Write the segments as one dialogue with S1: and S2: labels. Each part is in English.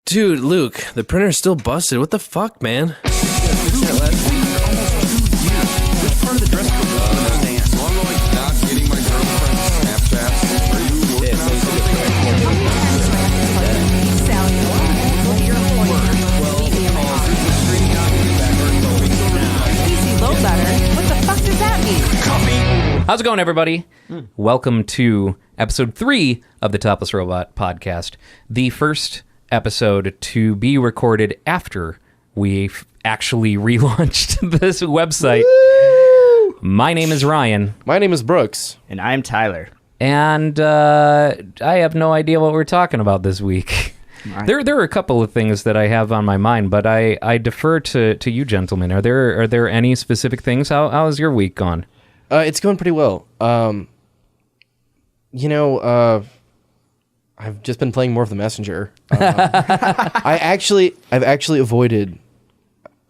S1: Dude, Luke, the printer's still busted. What the fuck, man?
S2: How's it going, everybody? Welcome to episode 3 of the Topless Robot podcast, the first episode to be recorded after we actually relaunched this website. Woo! My name is Ryan.
S3: My name is Brooks.
S4: And I'm Tyler.
S2: And I have no idea what we're talking about this week. There are a couple of things that I have on my mind, but I defer to you gentlemen. Are there any specific things? How's your week gone?
S3: It's going pretty well. I've just been playing more of the Messenger. I've actually avoided,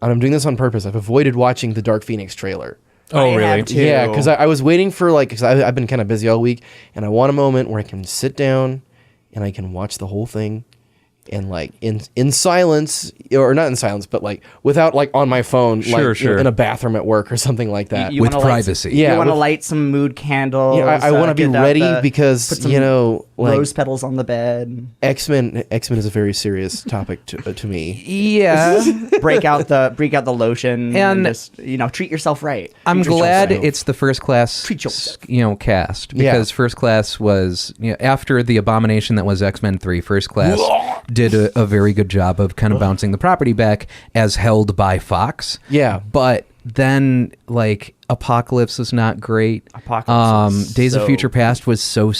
S3: and I'm doing this on purpose, I've avoided watching the Dark Phoenix trailer.
S2: Oh, really?
S3: Yeah, because I was waiting for, because I've been kind of busy all week, and I want a moment where I can sit down and I can watch the whole thing. And in silence, or not in silence, but without on my phone,
S2: sure.
S3: In a bathroom at work or something like that.
S2: With privacy.
S4: You want to light some mood candles.
S3: Yeah, I want to be ready because
S4: put some rose petals on the bed.
S3: X-Men is a very serious topic to me.
S2: Yeah.
S4: break out the lotion and just treat yourself right.
S2: I'm glad it's the First Class cast, because First Class was after the abomination that was X-Men 3. First Class did a very good job of kind of bouncing the property back as held by Fox.
S3: Yeah.
S2: But then Apocalypse was not great. Days of Future Past was so.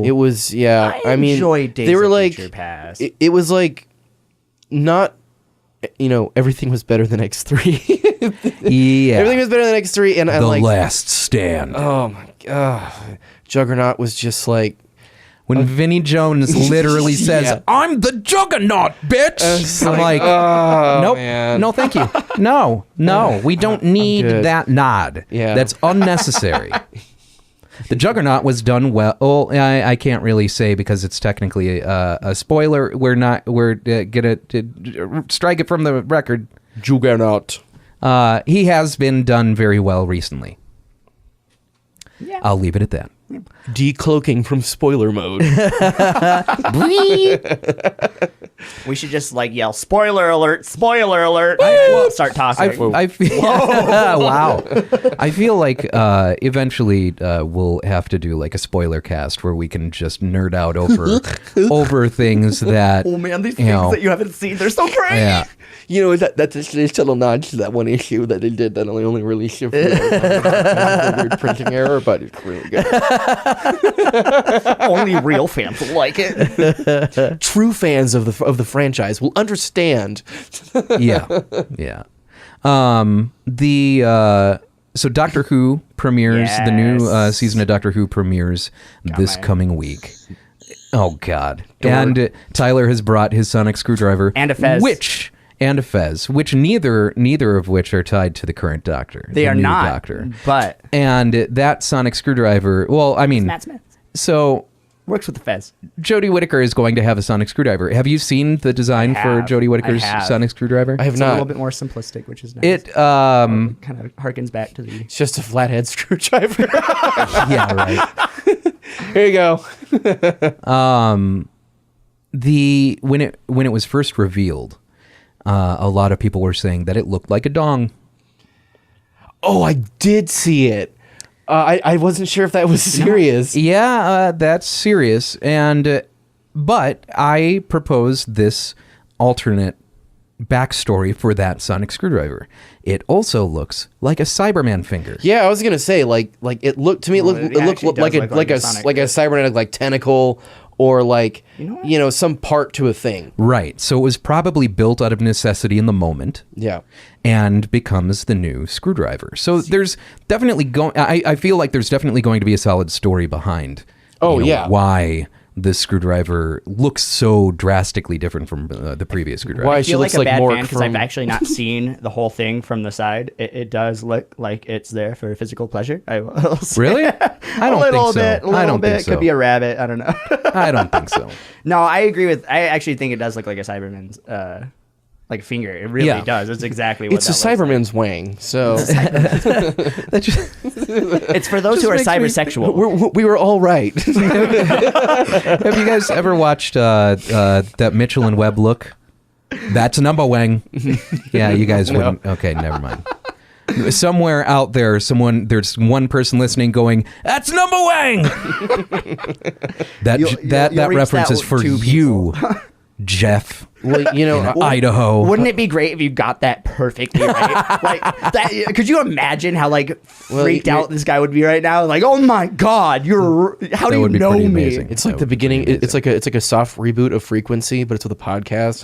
S3: It was, yeah. I mean,
S4: enjoyed Days of Future Past.
S3: It was not, everything was better than X3.
S2: Yeah.
S3: Everything was better than X3. And
S2: The Last Stand.
S3: Oh my God. Juggernaut was just
S2: when Vinnie Jones literally says, "I'm the Juggernaut, bitch," I'm like, "Nope,
S3: man.
S2: no, thank you, no, we don't need that nod.
S3: Yeah,
S2: that's unnecessary." The Juggernaut was done well. Oh, I can't really say because it's technically a spoiler. We're gonna strike it from the record.
S3: Juggernaut.
S2: He has been done very well recently. Yeah. I'll leave it at that.
S3: Decloaking from spoiler mode.
S4: We should just yell spoiler alert, start talking.
S2: Wow. I feel like eventually we'll have to do a spoiler cast where we can just nerd out over things that
S4: these things that you haven't seen, they're so great.
S2: Yeah.
S3: That's a subtle nod to that one issue that they did that only released it for a weird printing error, but it's really good.
S4: Only real fans will like it.
S3: True fans of the franchise will understand.
S2: Yeah. So Doctor Who premieres, the new season of Doctor Who premieres this coming week. Oh God. And Tyler has brought his sonic screwdriver
S4: and a fez.
S2: Which neither of which are tied to the current Doctor.
S4: They are not.
S2: Doctor.
S4: But
S2: that sonic screwdriver. Well, I mean,
S4: Matt Smith.
S2: So
S4: works with the fez.
S2: Jodie Whittaker is going to have a sonic screwdriver. Have you seen the design for Jodie Whittaker's sonic screwdriver?
S3: I have
S4: it's
S3: not.
S4: A little bit more simplistic, which is nice.
S2: It
S4: kind of harkens back to the.
S3: It's just a flathead screwdriver.
S2: Yeah, right.
S3: Here you go.
S2: When it was first revealed, a lot of people were saying that it looked like a dong.
S3: Oh, I did see it. I wasn't sure if that was serious.
S2: Yeah, that's serious. But I proposed this alternate backstory for that sonic screwdriver. It also looks like a Cyberman finger.
S3: Yeah, I was gonna say it looked to me. It looked like a cybernetic tentacle. Or some part to a thing.
S2: Right. So it was probably built out of necessity in the moment.
S3: Yeah.
S2: And becomes the new screwdriver. So there's definitely I feel like there's definitely going to be a solid story behind. Why this screwdriver looks so drastically different from the previous screwdriver.
S3: Why
S4: I
S3: she
S4: feel
S3: looks
S4: like a bad
S3: more
S4: fan because I've actually not seen the whole thing from the side. It does look like it's there for physical pleasure. I will say.
S2: Really? I don't think so.
S4: A little
S2: I don't
S4: bit.
S2: think so.
S4: Could be a rabbit. I don't know.
S2: I don't think so.
S4: No, I agree with. I actually think it does look like a Cyberman's like finger. It really
S2: Yeah.
S4: does. It's exactly what
S3: It's a
S4: that looks like.
S3: Cyberman's wang. So
S2: That just,
S4: It's for those who are
S2: makes me-
S4: cybersexual.
S3: we were all right.
S2: have you guys ever watched that Mitchell and Webb look? That's a number wang. Yeah, you guys wouldn't. Okay, never mind. Somewhere out there, there's one person listening going, "That's number wang." That
S4: you'll reach
S2: reference
S4: that
S2: is for
S4: two
S2: you, Jeff,
S3: Well, you know,
S2: in Idaho.
S4: Wouldn't it be great if you got that perfectly right? Like that. Could you imagine how like freaked
S3: you're-
S4: out this guy would be right now? Like, oh my god, how
S2: That
S4: do you
S2: would be
S4: know
S2: pretty
S4: me?
S2: amazing.
S3: it's
S2: That
S3: like the
S2: would be
S3: beginning.
S2: pretty
S3: It's like a soft reboot of Frequency, but it's with a podcast.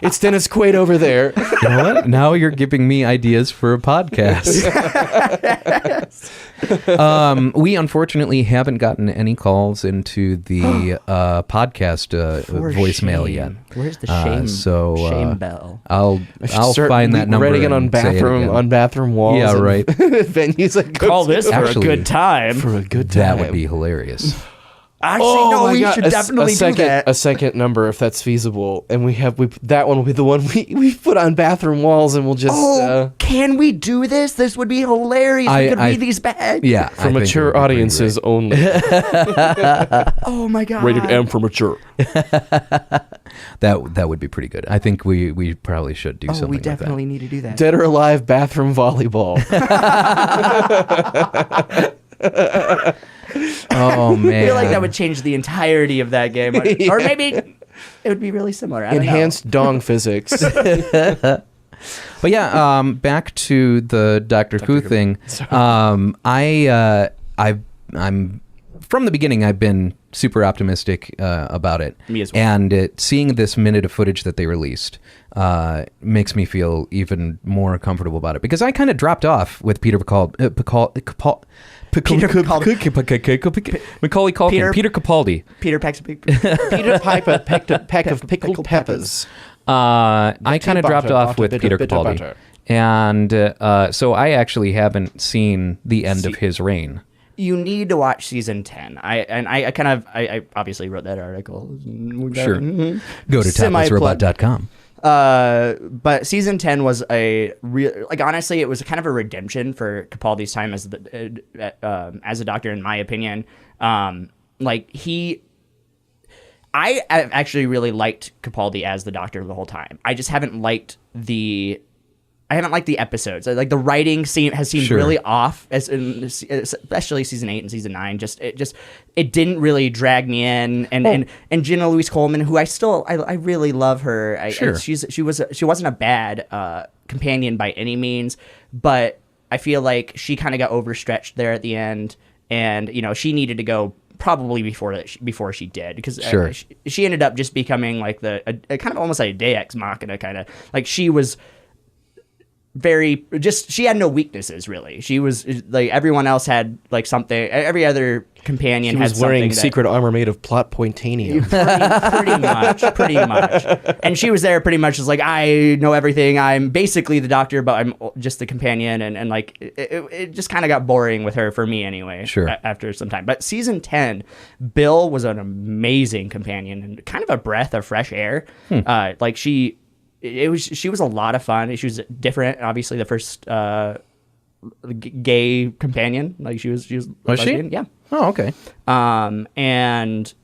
S3: It's Dennis Quaid over there.
S2: You know what? Now you're giving me ideas for a podcast. We unfortunately haven't gotten any calls into the podcast voicemail
S4: Shame.
S2: yet.
S4: Where's the shame?
S2: Shame
S4: bell.
S2: I'll
S3: Start
S2: find that number.
S3: writing it on
S2: and say it again.
S3: bathroom walls.
S2: Yeah,
S3: and
S2: right.
S3: Venues like
S4: Call this for
S2: Actually,
S4: a good time.
S3: for a good time.
S2: That would be hilarious.
S4: Actually, no,
S3: my
S4: we
S3: God.
S4: should definitely
S3: second,
S4: do that.
S3: A second number if that's feasible, and that one will be the one we put on bathroom walls, and we'll just
S4: Can we do this? This would be hilarious. We could read these back.
S2: Yeah,
S3: for mature audiences only.
S4: Oh my god.
S3: Rated M for mature.
S2: That would be pretty good. I think we probably should do
S4: Oh,
S2: something
S4: we
S2: like
S4: definitely need to do that.
S3: Dead or alive bathroom volleyball.
S2: that. Oh man,
S4: I feel like that would change the entirety of that game. Or maybe it would be really similar. I don't know.
S3: Enhanced dong physics.
S2: But yeah, back to the Doctor Who thing. I'm from the beginning. I've been super optimistic about it.
S4: Me as well.
S2: And seeing this minute of footage that they released makes me feel even more comfortable about it, because I kind of dropped off with Macaulay Culkin. Peter Capaldi.
S4: Peter Pax
S3: Peter Piper pecked a peck of pickled peppers.
S2: I kind of dropped
S3: butter,
S2: off
S3: butter,
S2: with
S3: bitter,
S2: Peter
S3: bitter
S2: Capaldi,
S3: butter.
S2: and so I actually haven't seen the end of his reign.
S4: You need to watch season 10. I obviously wrote that article.
S2: Sure. Go to
S4: Semi-plug.
S2: toplessrobot.com.
S4: But season 10 was a real, like, honestly, it was kind of a redemption for Capaldi's time as a doctor, in my opinion. I actually really liked Capaldi as the Doctor the whole time. I just haven't liked the episodes. Like, the writing has seemed
S2: Sure.
S4: really off, especially season 8 and season 9. It didn't really drag me in. And Jenna Louise Coleman, who I really love her.
S2: Sure.
S4: She wasn't a bad companion by any means, but I feel like she kind of got overstretched there at the end, and she needed to go probably before she did, because
S2: Sure.
S4: she ended up just becoming like a kind of almost like a Deus Ex Machina kind of, like, she was she had no weaknesses, really. She was like, everyone else had like something. Every other companion
S3: He
S4: had
S3: was wearing
S4: something
S3: secret armor made of plot pointanium.
S4: pretty much. And she was there pretty much as like, I know everything. I'm basically the Doctor, but I'm just the companion. And like, it just kind of got boring with her, for me anyway.
S2: Sure.
S4: After some time. But season 10, Bill was an amazing companion and kind of a breath of fresh air. She was a lot of fun. She was different. Obviously, the first gay companion. Like, she was lesbian.
S2: She?
S4: Yeah.
S2: Oh, okay.
S4: And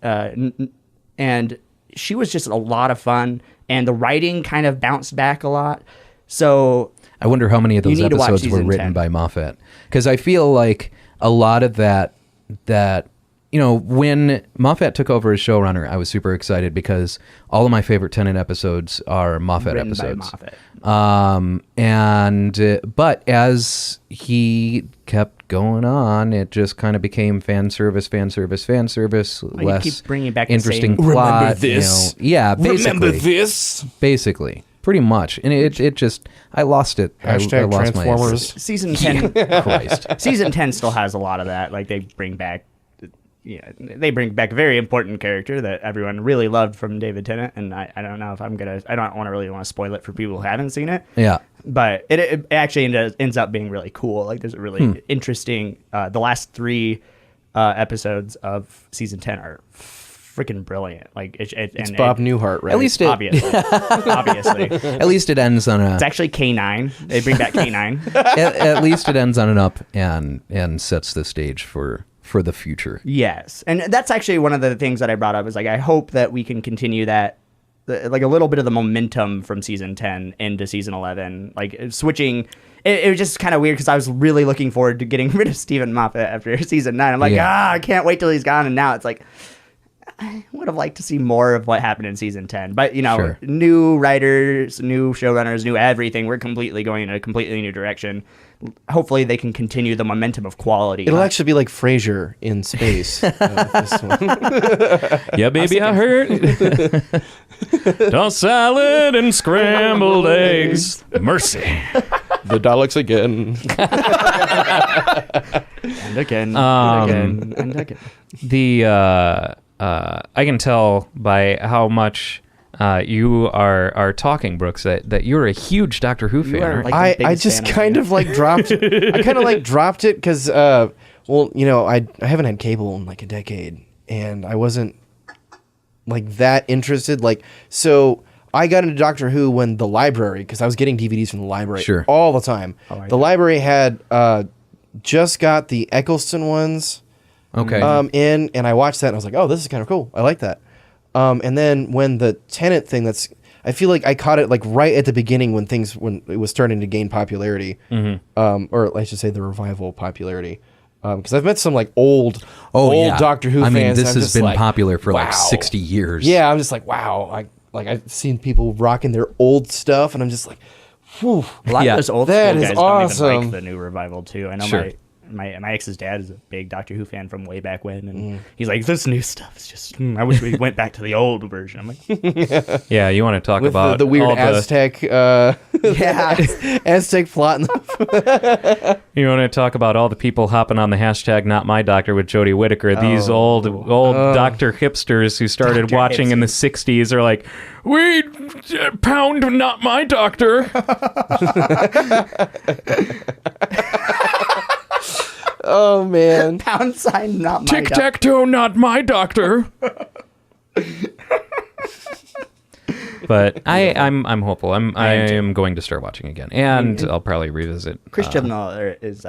S4: she was just a lot of fun, and the writing kind of bounced back a lot. So
S2: I wonder how many of those
S4: You need to watch
S2: episodes were
S4: season
S2: written
S4: 10.
S2: by Moffat, because I feel like a lot of that when Moffat took over as showrunner, I was super excited because all of my favorite Tennant episodes are Moffat
S4: written
S2: episodes.
S4: by Moffat.
S2: But as he kept going on, it just kind of became fan service, less
S4: keep bringing back the
S2: interesting
S4: same-
S2: plot.
S3: Remember this?
S2: Yeah, basically.
S3: Remember this?
S2: Basically, pretty much, and it just, I lost it. I
S3: Hashtag
S2: lost
S3: Transformers.
S4: Season 10
S2: Christ.
S4: Season 10 still has a lot of that. Like, they bring back they bring back a very important character that everyone really loved from David Tennant, and I don't know if I don't really want to spoil it for people who haven't seen it.
S2: Yeah.
S4: But it actually ends up being really cool. Like there's a really interesting. The last 3 episodes of season 10 are freaking brilliant. Like
S3: It's Bob Newhart, right?
S2: At least
S4: obviously.
S2: At least it ends on a.
S4: It's actually K9. They bring back K9.
S2: At least it ends on an up and sets the stage for the future.
S4: Yes, and that's actually one of the things that I brought up is like I hope that we can continue that, like a little bit of the momentum from season 10 into season 11, like switching. It was just kind of weird because I was really looking forward to getting rid of Stephen Moffat after season 9. I'm like, I can't wait till he's gone, and now it's like I would have liked to see more of what happened in season 10. But
S2: Sure.
S4: New writers, new showrunners, new everything. We're completely going in a completely new direction. Hopefully they can continue the momentum of quality.
S3: It'll actually be like Frasier in space. This one.
S2: Yeah, baby, I heard. Tossed salad and scrambled eggs. Mercy.
S3: The Daleks again.
S4: And again, and again, and again.
S2: I can tell by how much you are talking, Brooks, that you're a huge Doctor Who fan.
S4: are,
S2: Right?
S4: like, the
S3: I
S4: biggest
S3: just
S4: fan
S3: kind of like dropped. I kind of like dropped it because, well, you know, I haven't had cable in like a decade, and I wasn't like that interested. Like, so I got into Doctor Who when the library, because I was getting DVDs from the library
S2: Sure.
S3: all the time. The library had just got the Eccleston ones.
S2: Okay.
S3: In, and I watched that and I was like, oh, this is kind of cool. I like that. And then when the Tenet thing, I feel like I caught it like right at the beginning when it was starting to gain popularity, or I should say the revival popularity. Because I've met some like old Doctor Who fans.
S2: I mean, this
S3: and I'm
S2: has
S3: just
S2: been
S3: like,
S2: popular for like
S3: wow.
S2: 60 years.
S3: Yeah, I'm just like, wow. I've seen people rocking their old stuff, and I'm just like, whew.
S4: A lot
S2: Yeah.
S4: of those old
S3: That
S4: school
S3: is
S4: guys don't even
S3: awesome.
S4: like the new revival too. I know
S2: Sure.
S4: my ex's dad is a big Doctor Who fan from way back when, and he's like, this new stuff is just. I wish we went back to the old version. I'm like,
S2: Yeah, you want to talk
S3: With
S2: about
S3: the weird
S2: all
S3: Aztec,
S4: yeah,
S3: Aztec plot.
S2: You want to talk about all the people hopping on the hashtag Not My Doctor with Jodie Whittaker. These old Doctor hipsters who started
S4: Dr.
S2: watching in the 60s are like, we pound Not My Doctor.
S3: Oh man.
S4: pound sign, not my
S2: Tic tac toe, Not My Doctor. But I'm hopeful. I am going to start watching again, and I'll probably revisit.
S4: Christian Miller is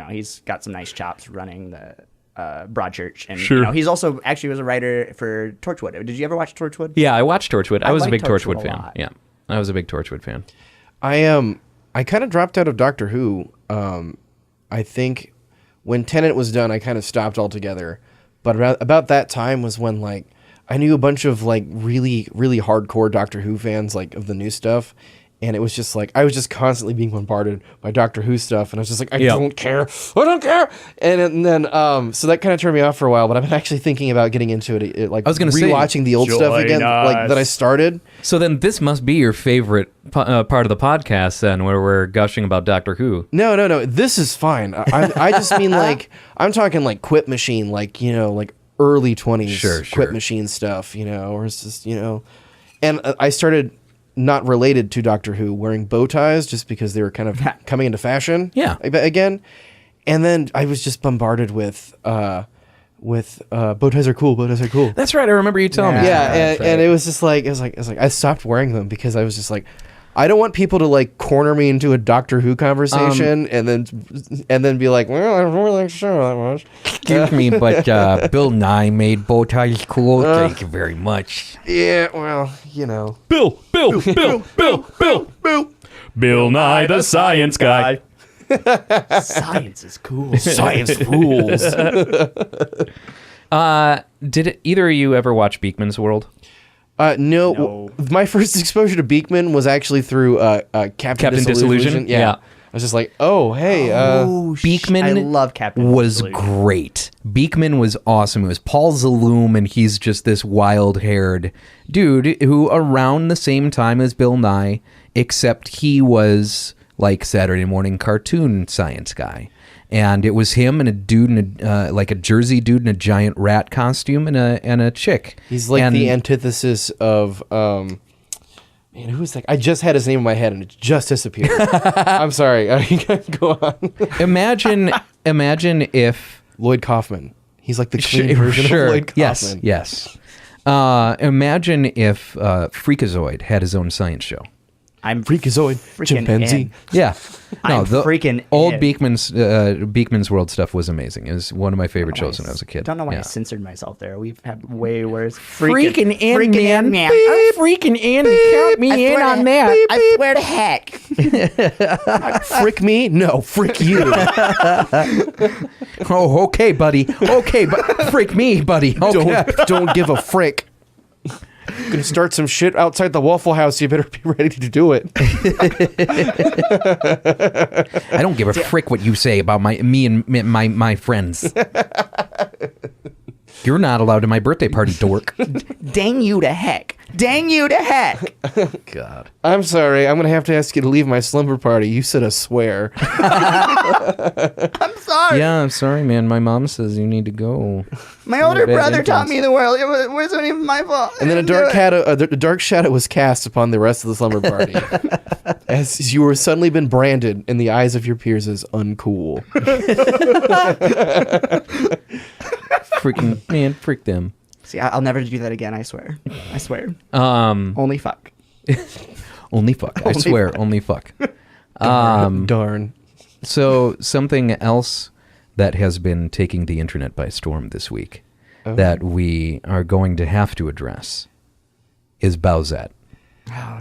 S4: he's got some nice chops running the Broadchurch, and
S2: Sure.
S4: he's also actually was a writer for Torchwood. Did you ever watch Torchwood?
S2: Yeah, I watched Torchwood. I was a
S4: like
S2: big
S4: Torchwood
S2: Torchwood
S4: a
S2: fan.
S4: lot.
S2: Yeah, I was a big Torchwood fan.
S3: I kind of dropped out of Doctor Who. I think when Tennant was done, I kind of stopped altogether. But about that time was when like I knew a bunch of like really, really hardcore Doctor Who fans like of the new stuff. And it was just like, I was just constantly being bombarded by Doctor Who stuff. And I was just like, I don't care. I don't care. And then, so that kind of turned me off for a while. But I've been actually thinking about getting into it. Like,
S2: I was gonna say,
S3: rewatching the old stuff again, like that I started.
S2: So then this must be your favorite part of the podcast then, where we're gushing about Doctor Who.
S3: No. This is fine. I just mean like, I'm talking like Quip Machine, like, like early 20s
S2: Sure.
S3: Quip Machine stuff, or it's just, And I started not related to Doctor Who wearing bow ties just because they were kind of coming into fashion.
S2: Yeah.
S3: Again. And then I was just bombarded with bow ties are cool. Bow ties are cool.
S2: That's right. I remember you telling me.
S3: Yeah. And it was just like, I stopped wearing them because I was just like, I don't want people to like corner me into a Doctor Who conversation and then be like, well, I'm not really sure that much.
S5: Excuse me, but Bill Nye made bow ties cool. Thank you very much.
S3: Yeah, well,
S2: Bill. Bill Nye the Science Guy.
S4: Science is cool.
S3: Science rules.
S2: Did either of you ever watch Beekman's World?
S3: No. My first exposure to Beekman was actually through Captain
S2: Disillusion? Yeah.
S3: I was just like, oh, hey.
S2: Beekman
S4: I love Captain
S2: was
S4: Disillusion.
S2: great. Beekman was awesome. It was Paul Zaloom, and he's just this wild-haired dude who around the same time as Bill Nye, except he was like Saturday morning cartoon science guy. and it was him and a dude in like a Jersey dude in a giant rat costume and a chick.
S3: He's like
S2: And-
S3: the antithesis of man, who's that? I just had his name in my head and it just disappeared. I'm sorry. Go on.
S2: Imagine if
S3: Lloyd Kaufman. He's like the clean
S2: Sure,
S3: version
S2: sure.
S3: of Lloyd Kaufman.
S2: Yes. Imagine if Freakazoid had his own science show.
S4: I'm
S3: Freakazoid,
S4: freaking
S3: chimpanzee.
S4: in.
S2: Yeah.
S4: I'm freaking
S2: old
S4: in.
S2: Beekman's World stuff was amazing. It was one of my favorite shows when I was a kid.
S4: Don't know why
S2: Yeah.
S4: I censored myself there. We've had way worse.
S2: Freaking in,
S4: freaking
S2: man.
S4: I'm
S2: freaking in. Count me in on that.
S4: I swear to heck.
S3: Frick me? No, frick you.
S2: Oh, okay, buddy. Okay, but freak me, buddy. Okay.
S3: Don't give a frick. Gonna start some shit outside the Waffle House. You better be ready to do it.
S2: I don't give a frick what you say about me and my friends. You're not allowed to my birthday party, dork.
S4: Dang you to heck. Dang you to heck.
S2: God.
S3: I'm sorry. I'm gonna have to ask you to leave my slumber party. You said a swear.
S4: I'm sorry.
S2: Yeah, I'm sorry, man. My mom says you need to go.
S4: My older
S2: Bad
S4: brother taught
S2: influence.
S4: me the world. It wasn't even my fault.
S3: And then a dark shadow was cast upon the rest of the slumber party, as you were suddenly been branded in the eyes of your peers as uncool.
S2: Freaking man, freak them.
S4: See, I'll never do that again. I swear. I swear.
S2: Um,
S4: Only fuck.
S2: only fuck. I swear, only fuck.
S3: Darn.
S2: So something else that has been taking the internet by storm this week that we are going to have to address is Bowsette.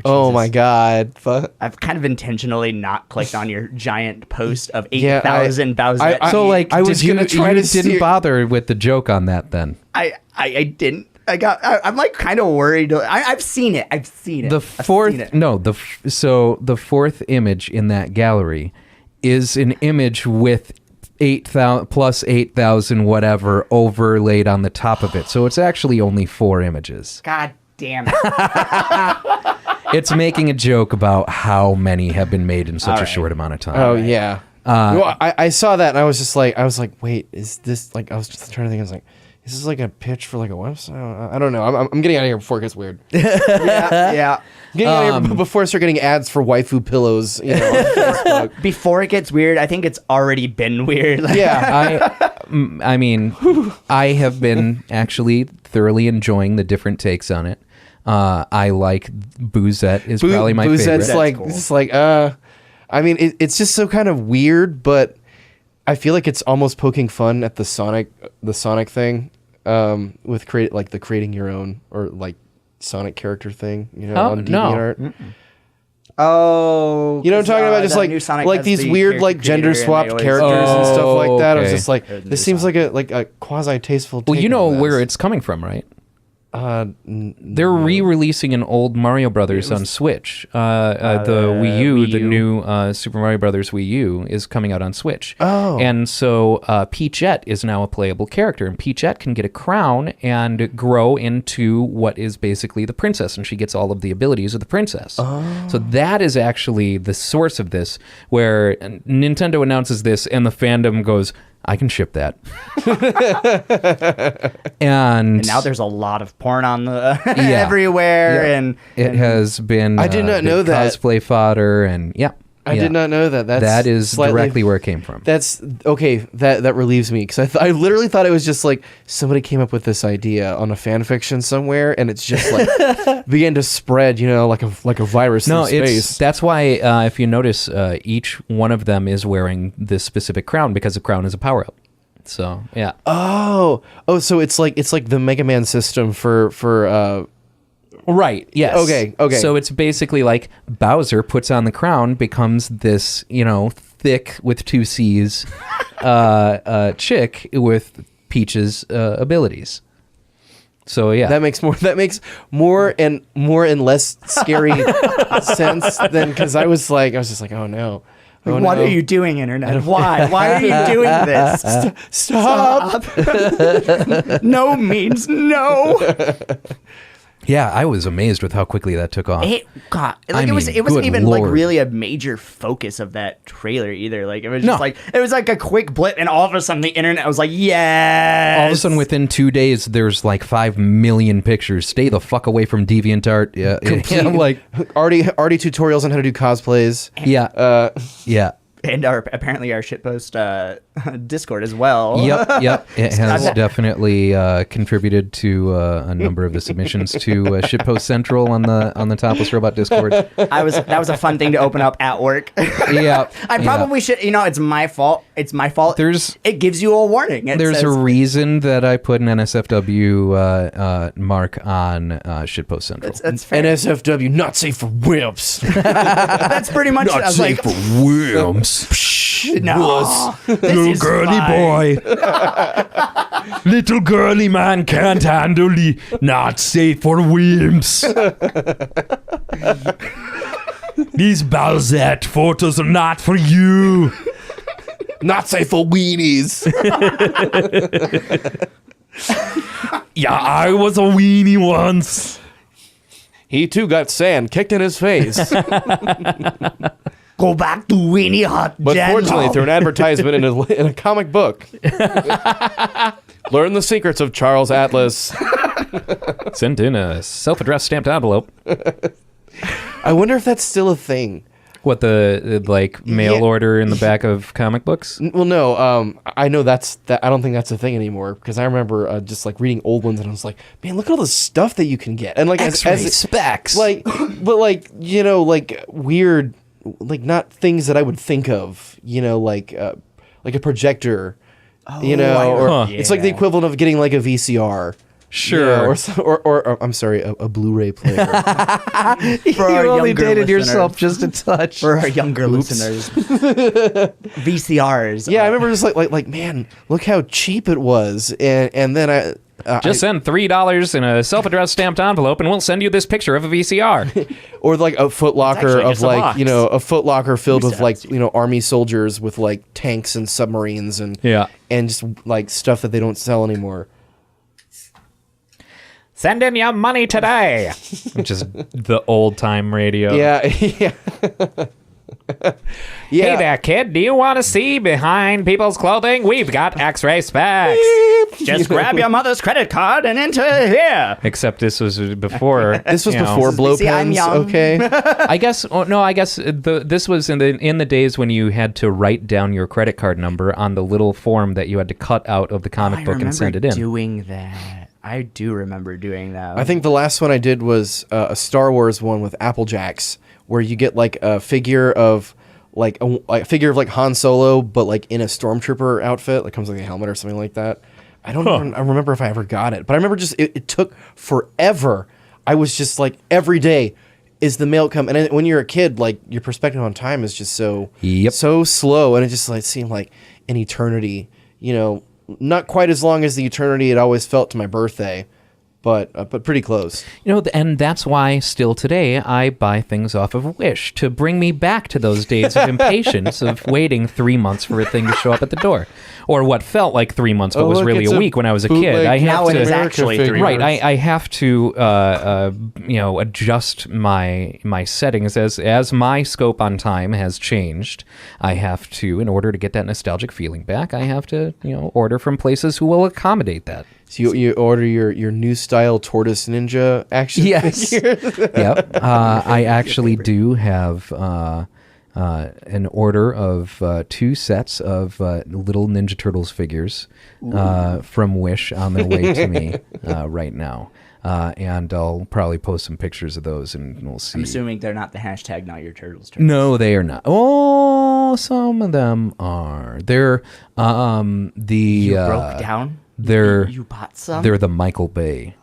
S3: Oh
S4: Jesus.
S3: my God.
S4: I've kind of intentionally not clicked on your giant post of
S3: Yeah,
S4: 8,000 Bowsette.
S2: So like,
S3: I was
S2: did
S3: gonna try
S2: you
S3: to
S2: didn't
S3: steer-
S2: bother with the joke on that then?
S4: I didn't. I'm like kind of worried. I've seen it. I've seen it.
S2: The
S4: I've
S2: fourth,
S4: seen it.
S2: no, so the fourth image in that gallery is an image with 8,000 plus 8,000 whatever overlaid on the top of it. So it's actually only 4 images.
S4: God damn it.
S2: It's making a joke about how many have been made in such
S4: All
S2: a
S4: right.
S2: short amount of time.
S3: Oh yeah. Well, I saw that and I was like, wait, is this like? I was just trying to think. I was like, is this like a pitch for like a website? I don't know. I'm getting out of here before it gets weird.
S4: Yeah.
S3: I'm getting out of here before I start getting ads for waifu pillows. You know, on Facebook.
S4: Before it gets weird, I think it's already been weird.
S3: Yeah.
S2: I mean, I have been actually thoroughly enjoying the different takes on it. I like Boozette is probably my
S3: Boozette's
S2: favorite.
S3: like
S4: cool.
S3: it's like I mean it's just so kind of weird, but I feel like it's almost poking fun at the Sonic thing with creating your own or like Sonic character thing, you know, on DeviantArt.
S4: Oh.
S3: You know what I'm talking about? Just
S4: that
S3: like
S4: new Sonic
S3: like
S4: has
S3: these
S4: the
S3: weird
S4: character
S3: like gender
S4: creator, and
S3: swapped
S4: they always-
S3: characters and stuff like that. I was
S2: okay.
S3: just like, this seems like a quasi tasteful.
S2: Well, you know where it's coming from, right? They're re-releasing an old Mario Brothers on Switch. The Wii U,
S4: Wii
S2: the
S4: U.
S2: new Super Mario Brothers Wii U is coming out on Switch.
S3: Oh.
S2: And so Peachette is now a playable character, and Peachette can get a crown and grow into what is basically the princess, and she gets all of the abilities of the princess.
S3: Oh.
S2: So that is actually the source of this, where Nintendo announces this, and the fandom goes, I can ship that.
S4: And now there's a lot of porn on the everywhere, and
S2: it has been.
S3: I did not
S2: been
S3: know that.
S2: cosplay fodder, and
S3: I did not know that.
S2: That is
S3: slightly-
S2: directly where it came from.
S3: That's okay. That relieves me because I literally thought it was just like somebody came up with this idea on a fan fiction somewhere, and it's just like began to spread, you know, like a virus.
S2: No,
S3: through space.
S2: that's why if you notice, each one of them is wearing this specific crown because the crown is a power up. So yeah.
S3: Oh, so it's like the Mega Man system for
S2: Right. Yes.
S3: Okay.
S2: So it's basically like Bowser puts on the crown, becomes this, you know, thick with 2 C's chick with Peach's abilities. So yeah,
S3: that makes more and less scary sense than because I was just like, oh no. Oh,
S4: what
S3: no.
S4: are you doing, Internet? Why? Why are you doing this?
S3: Stop.
S4: No means no.
S2: Yeah, I was amazed with how quickly that took off.
S4: It
S2: I
S4: wasn't
S2: mean,
S4: even
S2: good
S4: like
S2: Lord.
S4: really a major focus of that trailer either. Like it was just
S2: No.
S4: like it was like a quick blip, and all of a sudden the internet was like, yes.
S2: All of a sudden, within 2 days, there's like 5 million pictures. Stay the fuck away from DeviantArt. Yeah, like
S3: already tutorials on how to do cosplays.
S2: yeah, yeah.
S4: And apparently our shitpost Discord as well.
S2: Yep. It has definitely contributed to a number of the submissions to Shitpost Central on the Topless Robot Discord.
S4: That was a fun thing to open up at work.
S2: Yeah,
S4: I probably should. It's my fault. It's my fault. It gives you a warning.
S2: There's a reason that I put an NSFW mark on Shitpost Central.
S4: That's fair.
S3: NSFW, not safe for wimps.
S4: That's pretty much. I was like,
S2: worms.
S4: no,
S5: Little girly boy. Little girly man can't handle the not safe for wimps. These Balzette photos are not for you.
S3: Not safe for weenies.
S5: Yeah, I was a weenie once.
S3: He too got sand kicked in his face.
S4: go back to Weenie Hut.
S3: But fortunately, through an advertisement in a comic book, learn the secrets of Charles Atlas.
S2: Sent in a self-addressed stamped envelope.
S3: I wonder if that's still a thing.
S2: What, the like mail
S3: Yeah.
S2: order in the back of comic books?
S3: Well, no, I know that. I don't think that's a thing anymore because I remember just like reading old ones and I was like, man, look at all the stuff that you can get, and like
S2: X-ray specs.
S3: like, but like like weird, like not things that I would think of, like a projector, or it's like the equivalent of getting like a VCR.
S2: Sure.
S3: Or I'm sorry, a Blu-ray player.
S4: For our
S2: only
S4: younger
S2: dated
S4: listeners.
S2: yourself just a touch.
S4: For our younger listeners, VCRs.
S3: Yeah, I remember just like man, look how cheap it was, and then I
S2: Just send $3 in a self-addressed stamped envelope, and we'll send you this picture of a VCR.
S3: or like a Foot Locker
S4: actually
S3: of
S4: just a
S3: like
S4: box.
S3: a Foot Locker filled with
S4: to
S3: like
S4: have
S3: army soldiers with like tanks and submarines and
S2: Yeah.
S3: and just like stuff that they don't sell anymore.
S2: Send in your money today. Which is the old-time radio.
S3: Yeah, yeah.
S2: Hey there, kid. Do you want to see behind people's clothing? We've got X-ray specs.
S4: Just grab your mother's credit card and enter here.
S2: Except this was before.
S3: This was
S2: you know.
S3: before blow
S4: See, I'm
S3: pens.
S4: young.
S3: Okay.
S2: I guess. Oh, no, I guess this was in the days when you had to write down your credit card number on the little form that you had to cut out of the comic book and send it in.
S4: Doing that. I do remember doing that.
S3: I think the last one I did was a Star Wars one with Apple Jacks, where you get like a figure of like a figure of like Han Solo, but like in a stormtrooper outfit, like comes with like a helmet or something like that. I don't even, I remember if I ever got it, but I remember just it took forever. I was just like every day is the mail come, and when you're a kid, like your perspective on time is just so slow, and it just like seemed like an eternity. Not quite as long as the eternity it always felt to my birthday, but pretty close.
S2: And that's why still today I buy things off of Wish to bring me back to those days of impatience of waiting 3 months for a thing to show up at the door, or what felt like 3 months but was
S3: look,
S2: really
S3: it's
S2: a
S3: a
S2: week when I was a
S3: bootleg
S2: kid. I have
S4: Now
S2: to,
S4: it is
S3: America
S4: actually
S3: figure.
S4: 3
S2: Right,
S4: months.
S2: I have to adjust my settings as my scope on time has changed. I have to, in order to get that nostalgic feeling back, I have to order from places who will accommodate that.
S3: So you order your new style Tortoise Ninja action figure.
S2: Yep. I actually do have an order of 2 sets of little Ninja Turtles figures from Wish on their way to me right now. And I'll probably post some pictures of those, and we'll see.
S4: I'm assuming they're not the hashtag Not Your Turtles.
S2: No, they are not. Oh, some of them are. They're
S4: You broke down.
S2: They're
S4: You bought some.
S2: they're the Michael Bay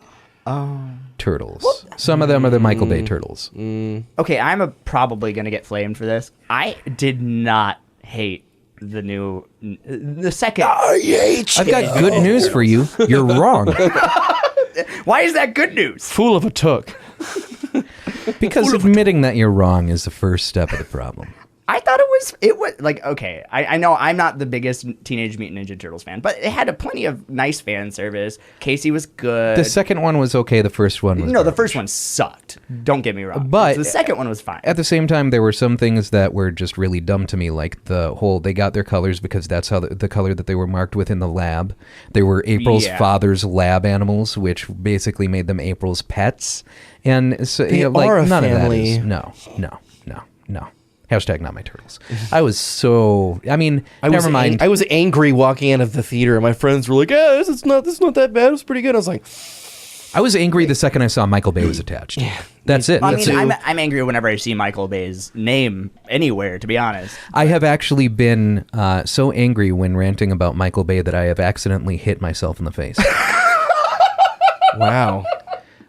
S2: turtles. Some of them are the Michael Bay turtles.
S4: Okay, I'm probably gonna get flamed for this. I did not hate the second.
S2: I've got good news for you. You're wrong.
S4: Why is that good news?
S3: Fool of a took.
S2: Because admitting that you're wrong is the first step of the problem.
S4: I thought it was like, okay, I know I'm not the biggest Teenage Mutant Ninja Turtles fan, but it had plenty of nice fan service. Casey was good.
S2: The second one was okay. The first one was
S4: No, the
S2: garbage.
S4: first one sucked. Don't get me wrong.
S2: But
S4: the second one was fine.
S2: At the same time, there were some things that were just really dumb to me, like the whole they got their colors because that's how the color that they were marked with in the lab. They were April's
S4: Yeah.
S2: father's lab animals, which basically made them April's pets. And so,
S3: They
S2: like
S3: are a
S2: none
S3: family.
S2: of that is no. Hashtag not my turtles. I was so. I mean, never mind.
S3: I was angry walking out of the theater, and my friends were like, "Yeah, this is not that bad. It was pretty good." I was like,
S2: I was angry the second I saw Michael Bay was attached. That's it.
S4: I
S2: That's
S4: mean,
S2: it.
S4: I'm angry whenever I see Michael Bay's name anywhere, to be honest.
S2: I have actually been so angry when ranting about Michael Bay that I have accidentally hit myself in the face.
S3: "Wow."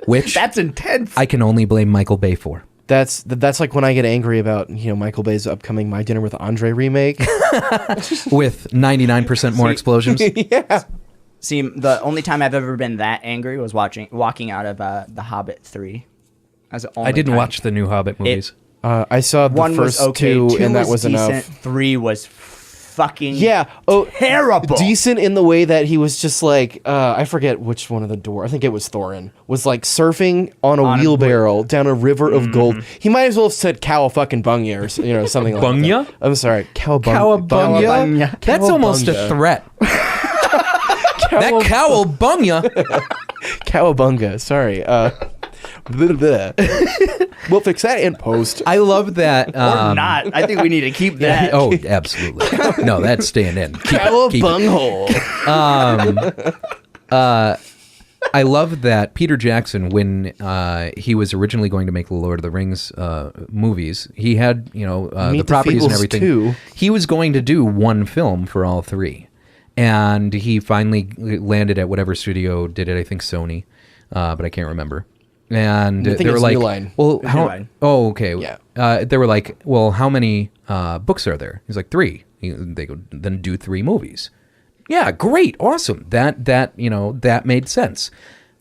S2: Which
S4: That's intense.
S2: I can only blame Michael Bay for.
S3: That's like when I get angry about Michael Bay's upcoming My Dinner with Andre remake.
S2: With 99% more explosions.
S3: Yeah.
S4: See, the only time I've ever been that angry was walking out of The Hobbit 3. That's the only
S2: I didn't
S4: time.
S2: watch the new Hobbit movies.
S3: I saw the
S4: One
S3: first
S4: was okay,
S3: two,
S4: two
S3: and that was
S4: decent,
S3: enough.
S4: 3 was fucking terrible.
S3: Decent in the way that he was just like I forget which one of the door. I think it was Thorin was like surfing on a wheelbarrow down a river of gold. He might as well have said cowabunga or something like
S2: Bunga?
S3: that. I'm sorry,
S2: Cowabunga?
S4: Cowabunga.
S2: That's almost a threat. That cowabunga.
S3: Cowabunga. Sorry. We'll fix that in post.
S2: I love that.
S4: Or not. I think we need to keep that.
S2: Oh, absolutely. No, that's staying in. Keep it.
S3: Cowabunghole.
S2: I love that Peter Jackson, when he was originally going to make the Lord of the Rings movies, he had the
S3: the
S2: properties and
S3: Feebles
S2: everything.
S3: too.
S2: He was going to do one film for all three, and he finally landed at whatever studio did it. I think Sony, but I can't remember. And
S3: I think
S2: they
S3: it
S2: were
S3: was
S2: like,
S3: New Line.
S2: "Well,
S4: New
S2: how?
S4: Line.
S2: Oh, okay.
S3: Yeah.
S2: They were like, "Well, how many books are there?" He's like, 3. They go, "Then do 3 movies." Yeah, great, awesome. That made sense.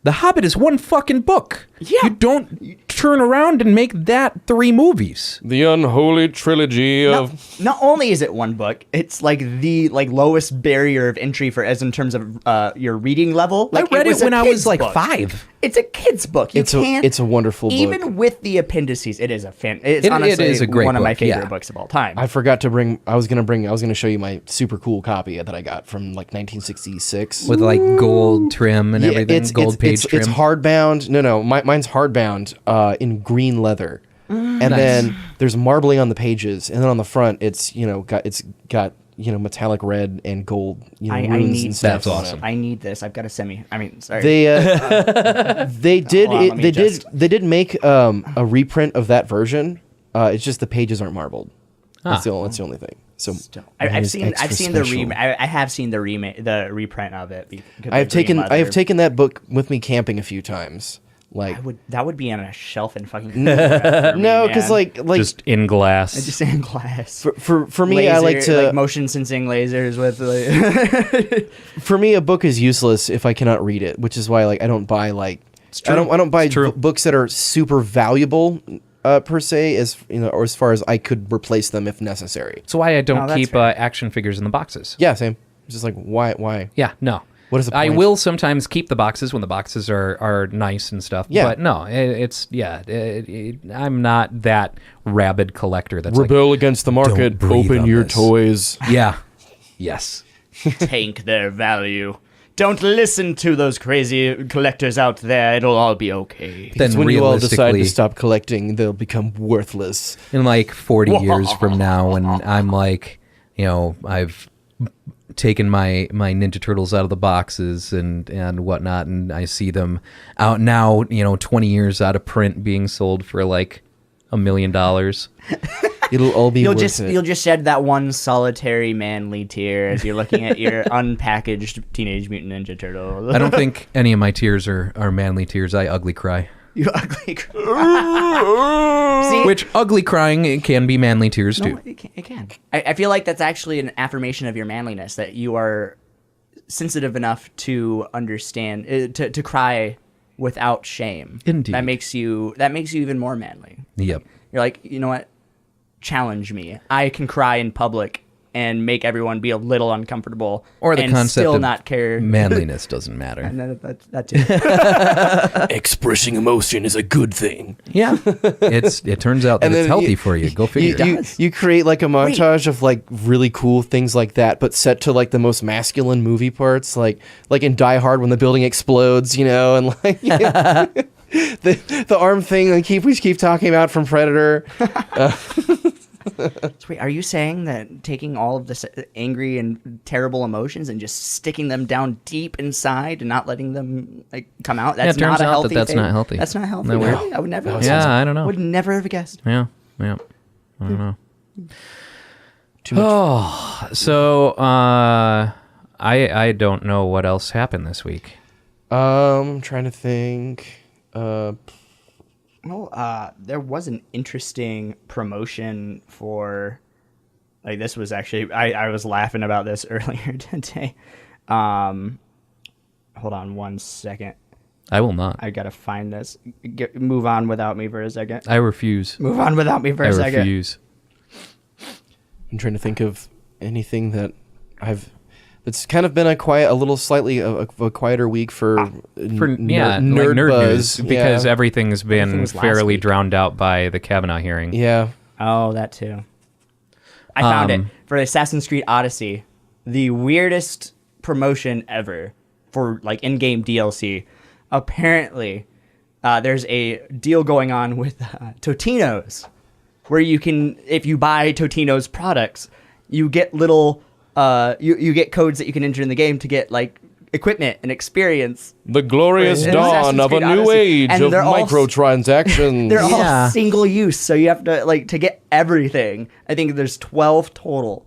S2: The Hobbit is one fucking book.
S4: Yeah.
S2: You don't turn around and make that 3 movies.
S3: The unholy trilogy of
S4: Not only is it one book, it's like the lowest barrier of entry for as in terms of your reading level. Like,
S2: I read it
S4: was a
S2: when I
S4: kid's
S2: was like
S4: book.
S2: 5.
S4: It's a kid's book. You
S3: It's
S4: can't.
S3: a wonderful book.
S4: Even with the appendices, it is it's
S2: It
S4: honestly
S2: is a great
S4: one of my
S2: book,
S4: favorite
S2: yeah.
S4: books of all time.
S3: I forgot to bring. I was gonna show you my super cool copy that I got from like 1966.
S2: With like gold trim and everything, gold page trim.
S3: It's hardbound. No, mine's hardbound in green leather, and then there's marbling on the pages, and then on the front it's got metallic red and gold
S4: I
S3: runes
S4: need
S3: and stuff.
S2: That's
S3: on
S2: awesome.
S3: it.
S4: I need this. I've got a semi. I mean, sorry.
S3: They did
S4: Hold on, let me adjust.
S3: they did make a reprint of that version. It's just the pages aren't marbled. That's the only thing. So mine
S4: I've
S3: is
S4: seen
S3: extra
S4: the
S3: special.
S4: I have seen the reprint of it. because
S3: I have
S4: of green
S3: taken
S4: leather.
S3: that book with me camping a few times. Like
S4: That would be on a shelf in fucking.
S3: no, because like
S2: just in glass.
S4: just in glass.
S3: for me, I like to
S4: motion sensing lasers with.
S3: for me, a book is useless if I cannot read it, which is why I don't buy
S2: true.
S3: I don't buy
S2: It's true.
S3: books that are super valuable per se, or as far as I could replace them if necessary.
S2: That's why I don't
S4: that's
S2: keep
S4: fair.
S2: action figures in the boxes.
S3: Yeah, same. It's just like why?
S2: Yeah, no.
S3: What is the
S2: I
S3: point?
S2: will sometimes keep the boxes when the boxes are nice and stuff.
S3: Yeah.
S2: But no, I'm not that rabid collector that's
S3: Rebel against the market.
S2: Don't breathe
S3: Open
S2: on
S3: your
S2: this.
S3: toys.
S2: like, yeah, yes.
S4: Tank their value. Don't listen to those crazy collectors out there. It'll all be okay.
S3: Because
S2: Then
S3: when you all decide
S2: realistically-
S3: to stop collecting, they'll become worthless.
S2: In like 40 years from now, when I'm like, I've taken my Ninja Turtles out of the boxes and whatnot, and I see them out now, 20 years out of print, being sold for like $1 million.
S3: It'll all be
S4: You'll
S3: worth it.
S4: you'll just shed that one solitary manly tear as you're looking at your unpackaged Teenage Mutant Ninja Turtle.
S2: I don't think any of my tears are manly tears. I ugly cry.
S4: You ugly. See,
S2: Which ugly crying, it can be manly tears too.
S4: no, it can. I feel like that's actually an affirmation of your manliness, that you are sensitive enough to understand to cry without shame.
S2: Indeed.
S4: That makes you even more manly.
S2: Yep.
S4: You're like, you know what? challenge me. I can cry in public and make everyone be a little uncomfortable,
S2: Or the
S4: and
S2: concept
S4: still
S2: of
S4: not care.
S2: manliness doesn't matter.
S4: And then that too.
S1: Expressing emotion is a good thing.
S2: Yeah, it turns out that
S3: And
S2: it's
S3: then
S2: healthy for you. Go figure.
S3: You create like a montage of like really cool things like that, but set to like the most masculine movie parts, like in Die Hard when the building explodes, and like the arm thing we keep talking about from Predator.
S4: So wait, are you saying that taking all of this angry and terrible emotions and just sticking them down deep inside and not letting them come out? That's
S2: it turns
S4: not a
S2: out
S4: healthy
S2: that's
S4: thing?
S2: not healthy.
S4: That's not healthy.
S2: No.
S4: Really? I would never.
S2: Yeah, I don't know.
S4: Would never have guessed.
S2: Yeah. I don't know.
S3: Too much.
S2: Oh, so I don't know what else happened this week.
S3: I'm trying to think.
S4: Well, there was an interesting promotion for, this was actually, I was laughing about this earlier today. Hold on one second.
S2: I will not.
S4: I gotta find this. Move on without me for a second.
S2: I refuse.
S4: Move on without me for
S2: I
S4: a second.
S2: refuse.
S3: I'm trying to think of anything that it's kind of been a little slightly a quieter week for nerd buzz
S2: news, because
S3: yeah.
S2: everything's been
S4: Everything was last
S2: fairly
S4: week.
S2: drowned out by the Kavanaugh hearing.
S3: Yeah.
S4: Oh, that too. I found it for Assassin's Creed Odyssey. The weirdest promotion ever for in-game DLC. Apparently, there's a deal going on with Totino's, where you can, if you buy Totino's products, you get little, you get codes that you can enter in the game to get equipment and experience.
S3: The glorious
S4: In
S3: dawn
S4: Assassin's
S3: of a
S4: Creed
S3: new
S4: Odyssey.
S3: age
S4: And
S3: of
S4: they're all-
S3: microtransactions.
S4: They're
S2: Yeah.
S4: all single use, so you have to to get everything. I think there's 12 total.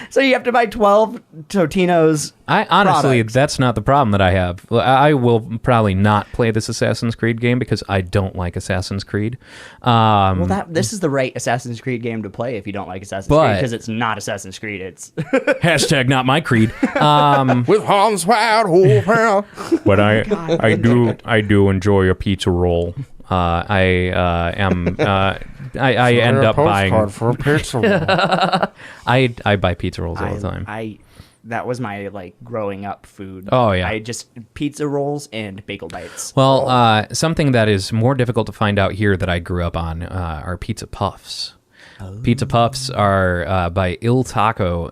S4: So you have to buy 12 Totino's.
S2: I honestly,
S4: products.
S2: that's not the problem that I have. I will probably not play this Assassin's Creed game because I don't like Assassin's Creed.
S4: Well, this is the right Assassin's Creed game to play if you don't like Assassin's Creed,
S2: But-
S4: because it's not Assassin's Creed. It's
S2: hashtag not my creed.
S3: With Hans Wad
S2: But I do enjoy a pizza roll. I end up buying.
S3: for a pizza roll.
S2: I buy pizza rolls all the time.
S4: That was my growing up food.
S2: Oh, yeah.
S4: I just pizza rolls and bagel bites.
S2: Well, something that is more difficult to find out here that I grew up on are pizza puffs. Pizza puffs are by Il Taco,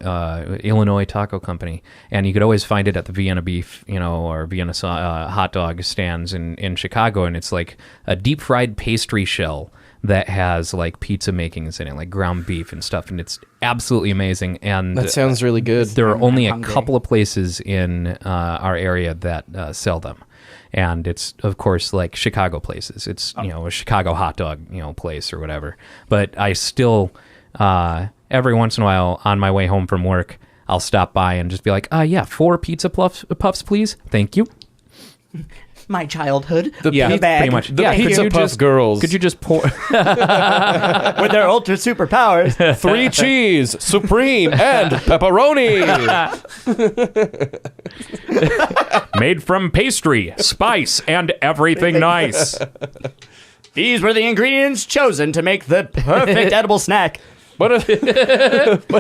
S2: Illinois Taco Company, and you could always find it at the Vienna beef, or Vienna hot dog stands in Chicago, and it's like a deep fried pastry shell that has pizza makings in it, like ground beef and stuff, and it's absolutely amazing. And
S3: That sounds really good.
S2: there are only a
S4: hungry.
S2: couple of places in our area that sell them. And it's, of course, Chicago places. It's, a Chicago hot dog, place or whatever. But I still, every once in a while on my way home from work, I'll stop by and just be like, yeah, 4 pizza puffs, please. Thank you.
S4: My childhood.
S2: Yeah,
S4: bag.
S2: pretty much.
S3: The
S2: Yeah, could
S3: pizza
S2: you
S3: puff
S2: just-
S3: girls.
S2: Could you just pour...
S4: With their ultra superpowers.
S3: 3 cheese, supreme, and pepperoni.
S2: Made from pastry, spice, and everything nice.
S4: These were the ingredients chosen to make the perfect edible snack.
S3: But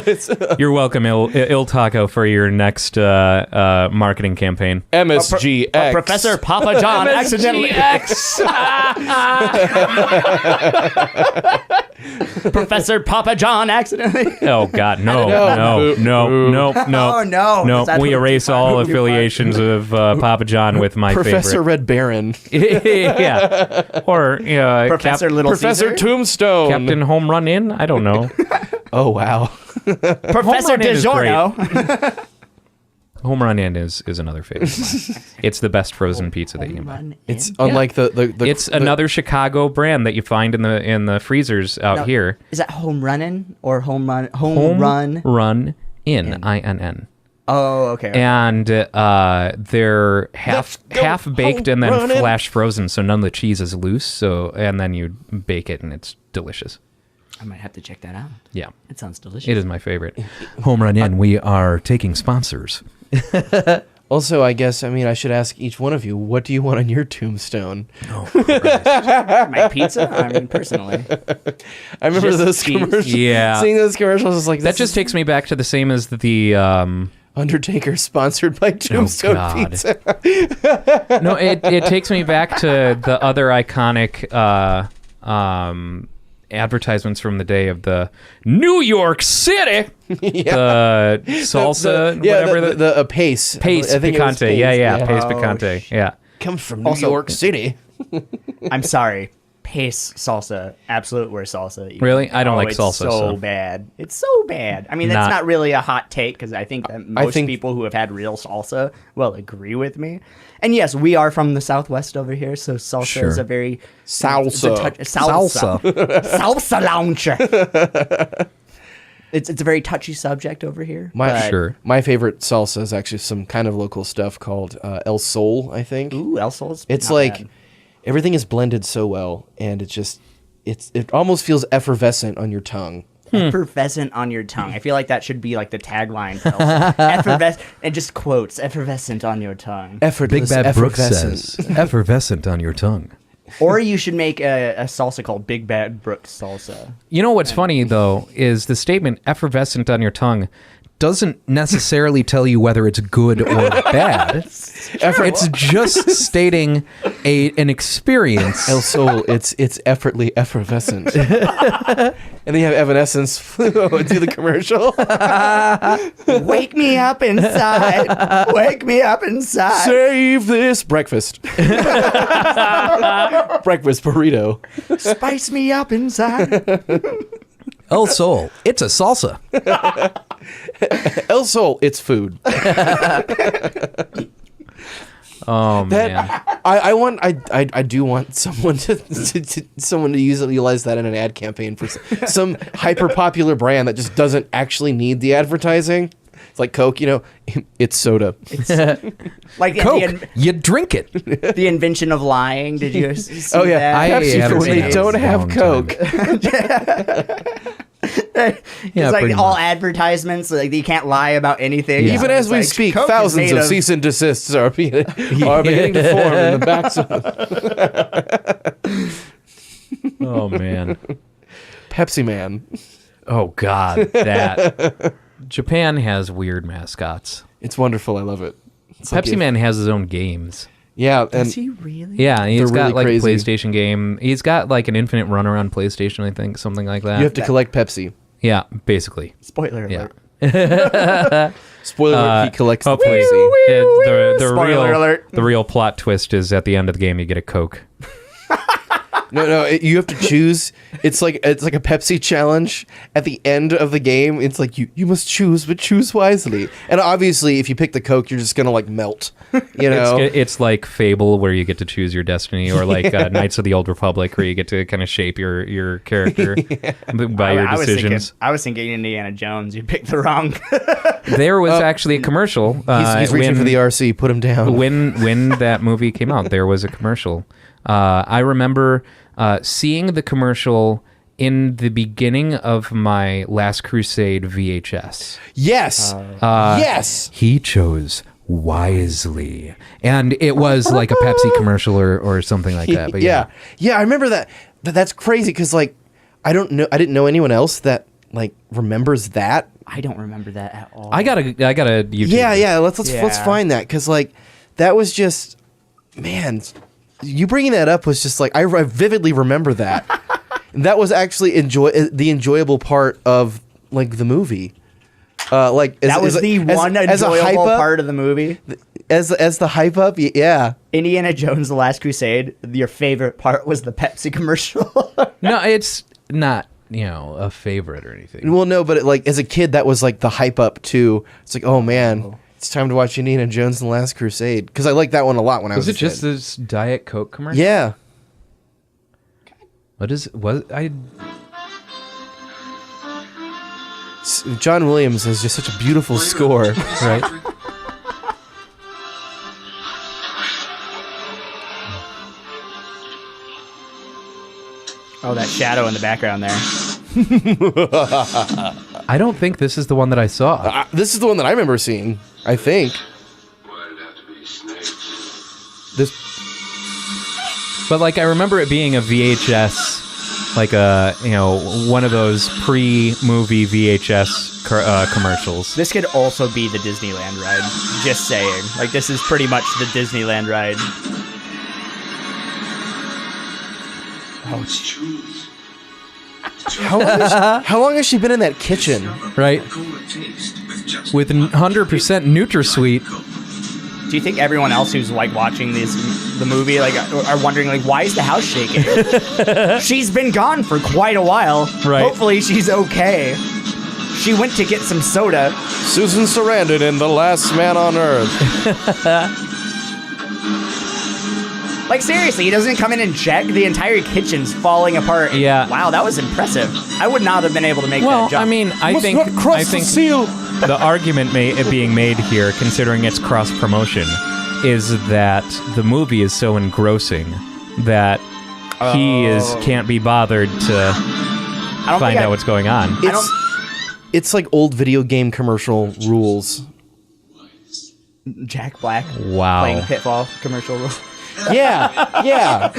S3: it's
S2: You're welcome, Il Taco, for your next marketing campaign.
S3: MSGX.
S4: Professor Papa John accidentally. Professor Papa John accidentally.
S2: Oh God, no.
S4: Oh, no.
S2: No,
S4: Is that
S2: we
S4: what-
S2: erase all affiliations of Papa John with my
S3: Professor Red Baron.
S2: favorite. Yeah, or
S4: Professor Little
S3: Professor
S4: Caesar.
S3: Tombstone.
S2: Captain Home Run In. I don't know.
S3: Oh, wow.
S4: Professor
S2: Home Run In is
S4: DiGiorno.
S2: Home Run In is another favorite. of mine. It's the best frozen pizza that you can buy.
S3: It's unlike the
S2: It's another Chicago brand that you find in the freezers out
S4: No,
S2: here.
S4: Is that home running or home run?
S2: Home
S4: Run.
S2: Run In. INN.
S4: Oh, okay.
S2: And they're half baked and then
S3: running.
S2: flash frozen, so none of the cheese is loose. So and then you bake it, and it's delicious.
S4: I might have to check that out.
S2: Yeah,
S4: It sounds delicious.
S2: it is my favorite. Home Run In. We are taking sponsors.
S3: Also, I guess I should ask each one of you, what do you want on your tombstone?
S4: My pizza? I mean, personally.
S3: I remember
S4: Just
S3: those
S4: cheese.
S3: commercials.
S2: Yeah.
S3: Seeing those commercials is like
S2: That just takes me back to the same as the
S3: Undertaker sponsored by Tombstone
S2: God.
S3: Pizza.
S2: no, it takes me back to the other iconic advertisements from the day of the New York City. The salsa, whatever
S3: the pace.
S2: Pace
S3: I think it was
S2: picante.
S3: Pace,
S2: Yeah. Pace
S4: Oh,
S2: picante. Yeah.
S3: Comes from New
S4: Also-
S3: York City.
S4: I'm sorry. Pace salsa, absolute worst salsa.
S2: Really? I don't like
S4: it's
S2: salsa,
S4: So
S2: so-
S4: bad. It's so bad. I mean, that's not really a hot take because I think that most
S3: think-
S4: people who have had real salsa will agree with me. And yes, we are from the Southwest over here, so salsa
S2: Sure.
S4: is a very
S3: Salsa.
S4: salsa lounge. It's a very touchy subject over here.
S2: Sure.
S3: My favorite salsa is actually some kind of local stuff called El Sol, I think.
S4: Ooh, El Sol's
S3: It's
S4: not
S3: like
S4: bad.
S3: everything is blended so well, and it almost feels effervescent on your tongue.
S4: Effervescent on your tongue. I feel like that should be like the tagline. For effervescent, and just quotes effervescent on your tongue.
S3: Effortless effervescence.
S5: effervescent on your tongue.
S4: Or you should make a salsa called Big Bad Brooks salsa.
S2: You know what's funny though is the statement "effervescent on your tongue" doesn't necessarily tell you whether it's good or bad. It's just stating an experience.
S3: El Sol, it's effortly effervescent. And then you have Evanescence do the commercial.
S4: Wake me up inside. Wake me up inside.
S3: Save this breakfast. Breakfast burrito.
S4: Spice me up inside.
S5: El Sol, it's a salsa.
S3: El Sol, it's food.
S2: Oh man.
S3: I do want someone to utilize that in an ad campaign for some hyper popular brand that just doesn't actually need the advertising. It's like Coke, it's soda.
S4: Like
S2: Coke, you drink it.
S4: the invention of lying. Did you see
S3: Oh yeah,
S4: that?
S3: Pepsi
S2: haven't
S3: for when
S2: seen
S3: they
S2: that
S3: don't
S2: in a
S3: have
S2: long
S3: Coke.
S2: Yeah,
S4: It's like
S2: pretty
S4: all
S2: much.
S4: advertisements, like you can't lie about anything.
S3: Even
S4: It's
S3: as we
S4: like,
S3: speak,
S4: Coke is
S3: thousands
S4: made
S3: of cease and desists are beginning to form in the backs of
S2: Oh man.
S3: Pepsi Man.
S2: Oh god, that Japan has weird mascots.
S3: It's wonderful. I love it. It's like
S2: Pepsi Man has his own games.
S3: Yeah, and
S4: Does he really?
S2: Yeah, he's
S3: They're
S2: got
S3: really
S2: like
S3: crazy.
S2: a PlayStation game. He's got like an infinite runner on PlayStation, I think, something like that.
S3: you have to collect Pepsi.
S2: Yeah, basically.
S4: Spoiler
S2: Yeah.
S4: alert.
S3: Spoiler alert, he collects the
S2: Hopefully,
S3: Pepsi.
S2: the
S4: Spoiler
S2: real
S4: alert.
S2: the real plot twist is at the end of the game you get a Coke.
S3: No, you have to choose. It's like a Pepsi challenge. At the end of the game, it's like you must choose, but choose wisely. And obviously, if you pick the Coke, you're just gonna like melt. You know,
S2: It's like Fable where you get to choose your destiny, or like Knights of the Old Republic where you get to kind of shape your character by your decisions.
S4: I was thinking Indiana Jones. You picked the wrong.
S2: There was actually a commercial.
S3: he's reaching for the RC. Put him down.
S2: When that movie came out, there was a commercial. I remember seeing the commercial in the beginning of my Last Crusade VHS.
S3: Yes, yes.
S5: He chose wisely.
S2: And it was like a Pepsi commercial or something like that. But
S3: yeah. I remember that. But that's crazy because like I didn't know anyone else that like remembers that.
S4: I don't remember that at all.
S2: I got a YouTube.
S3: Yeah. Let's
S4: Yeah.
S3: find that because like that was just man. You bringing that up was just like I vividly remember that. And that was actually the enjoyable part of like the movie. Like
S4: that was the one enjoyable part of the movie.
S3: As the hype up, yeah.
S4: Indiana Jones: The Last Crusade. Your favorite part was the Pepsi commercial.
S2: No, it's not, a favorite or anything.
S3: Well, no, but like as a kid, that was like the hype up too. It's like, oh man, it's time to watch Indiana Jones and the Last Crusade because I liked that one a lot when I was.
S2: Was it
S3: a
S2: just
S3: kid.
S2: this Diet Coke commercial?
S3: Yeah. John Williams has just such a beautiful score, right?
S4: Oh, that shadow in the background there.
S2: I don't think this is the one that I saw.
S3: This is the one that I remember seeing. I think.
S2: But like I remember it being a VHS, like a one of those pre-movie VHS commercials.
S4: This could also be the Disneyland ride. Just saying. Like, this is pretty much the Disneyland ride.
S6: Oh, it's true.
S3: How long has she been in that kitchen?
S2: Right. With 100% NutraSweet.
S4: Do you think everyone else who's like watching the movie like are wondering like why is the house shaking? She's been gone for quite a while.
S2: Right.
S4: Hopefully she's okay. She went to get some soda.
S3: Susan Sarandon in The Last Man on Earth.
S4: Like seriously, he doesn't come in and check. The entire kitchen's falling apart.
S2: Yeah.
S4: Wow, that was impressive. I would not have been able to make
S2: Well,
S4: that jump.
S2: I mean, I think the argument being made here, considering it's cross promotion, is that the movie is so engrossing that he can't be bothered to find out what's going on.
S3: It's like old video game commercial rules.
S4: Jack Black
S2: Wow.
S4: playing Pitfall commercial.
S3: Yeah.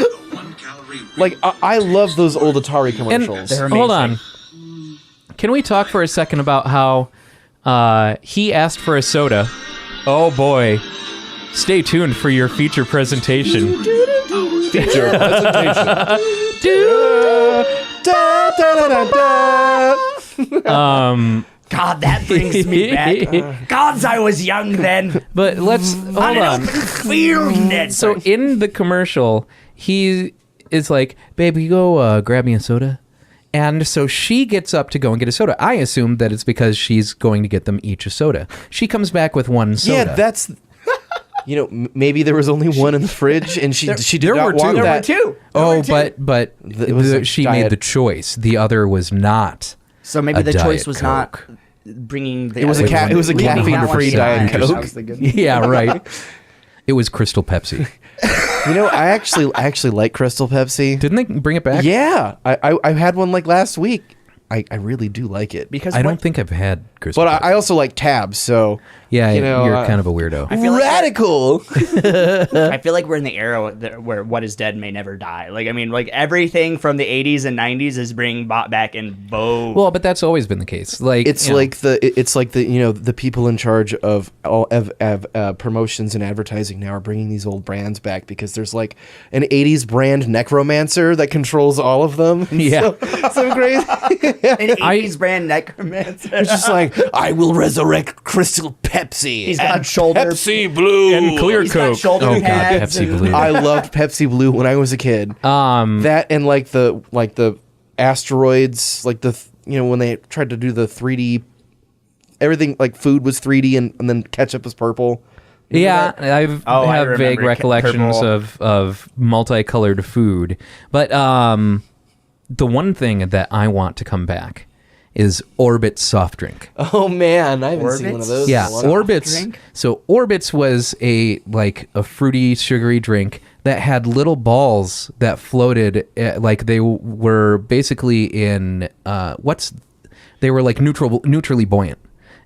S3: Like, I love those old Atari commercials.
S4: They're
S2: Hold on.
S4: amazing.
S2: Can we talk for a second about how he asked for a soda? Oh boy. Stay tuned for your feature presentation.
S3: Feature presentation.
S4: God, that brings me back. Gods, I was young then.
S2: But let's hold on.
S4: Feel that.
S2: So in the commercial, he is like, "Babe, you go grab me a soda." And so she gets up to go and get a soda. I assume that it's because she's going to get them each a soda. She comes back with one soda.
S3: Yeah, that's... maybe there was only one in the fridge, and she did not want
S4: There were
S3: that.
S4: two.
S2: But
S3: It was a
S2: she
S3: diet.
S2: made the choice. The other was not.
S4: So maybe
S2: A
S4: the choice
S2: Diet
S4: was
S2: Coke.
S4: not bringing the.
S3: It was a
S4: other one.
S3: it was a
S4: Leaving that one
S3: caffeine-free
S4: behind.
S3: Diet
S4: I was
S3: Coke.
S4: thinking.
S2: Yeah, right. It was Crystal Pepsi.
S3: I actually like Crystal Pepsi.
S2: Didn't they bring it back?
S3: Yeah, I had one like last week. I really do like it.
S4: Because
S2: I don't think I've had Crystal
S3: But
S2: Pepsi.
S3: I also like Tabs, so
S2: Yeah,
S3: you're
S2: you're kind of a weirdo.
S4: I feel like
S3: radical.
S4: I feel like we're in the era where what is dead may never die. Like I mean, like everything from the 80s and 90s is being brought back in vogue.
S2: Well, but that's always been the case. Like
S3: It's like the people in charge of all of promotions and advertising now are bringing these old brands back because there's like an 80s brand necromancer that controls all of them.
S2: Yeah.
S3: so crazy.
S4: An 80s brand necromancer.
S3: It's just like, I will resurrect Crystal Pepsi.
S4: He's got shoulder.
S3: Pepsi Blue
S2: and clear
S4: He's got
S2: Coke.
S4: shoulder
S2: Oh god,
S4: pads
S2: Pepsi
S4: and-
S2: Blue.
S3: I loved Pepsi Blue when I was a kid. That and like the asteroids, like when they tried to do the 3D, everything like food was 3D and then ketchup was purple.
S2: Yeah, I
S4: I
S2: have
S4: remember
S2: vague recollections
S4: purple.
S2: of multicolored food. But the one thing that I want to come back is Orbit soft drink.
S3: Oh man, I haven't seen one of
S4: Orbits?
S3: those.
S2: Yeah,
S3: in a while.
S2: Orbits.
S4: drink?
S2: So Orbits was a fruity, sugary drink that had little balls that floated, like they were basically in they were like neutrally buoyant,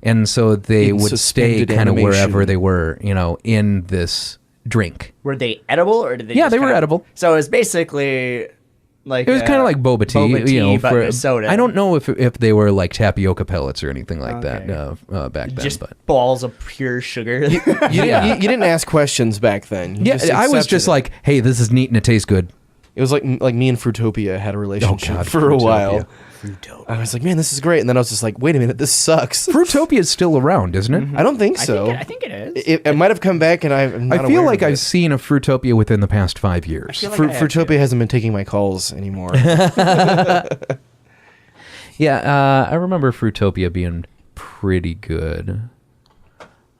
S2: and so they
S3: In
S2: would stay
S3: suspended
S2: kind of
S3: animation.
S2: wherever they were, in this drink.
S4: Were they edible or did they?
S2: Yeah,
S4: just
S2: they were
S4: kinda-
S2: edible.
S4: So it's basically like
S2: It was kind of like boba tea,
S4: but
S2: for
S4: in soda.
S2: I don't know if they were like tapioca pellets or anything like
S4: Okay.
S2: that back then,
S4: just
S2: but.
S4: balls of pure sugar.
S3: You didn't ask questions back then. You
S2: Yeah,
S3: just
S2: I was
S3: accepted
S2: just
S3: it.
S2: like, "Hey, this is neat and it tastes good."
S3: It was like me and Fruitopia had a relationship
S2: God,
S3: for a
S2: Fruitopia.
S3: while. I was like, man, this is great, and then I was just like, wait a minute, this sucks.
S2: Fruitopia is still around, isn't it?
S3: I don't think so.
S4: I think it is.
S3: It might have come back, and I'm not
S2: I feel
S3: aware
S2: like
S3: of
S2: I've
S3: it.
S2: seen a Fruitopia within the past 5 years.
S4: feel like I have
S3: Fruitopia hasn't been taking my calls anymore.
S2: Yeah, I remember Fruitopia being pretty good.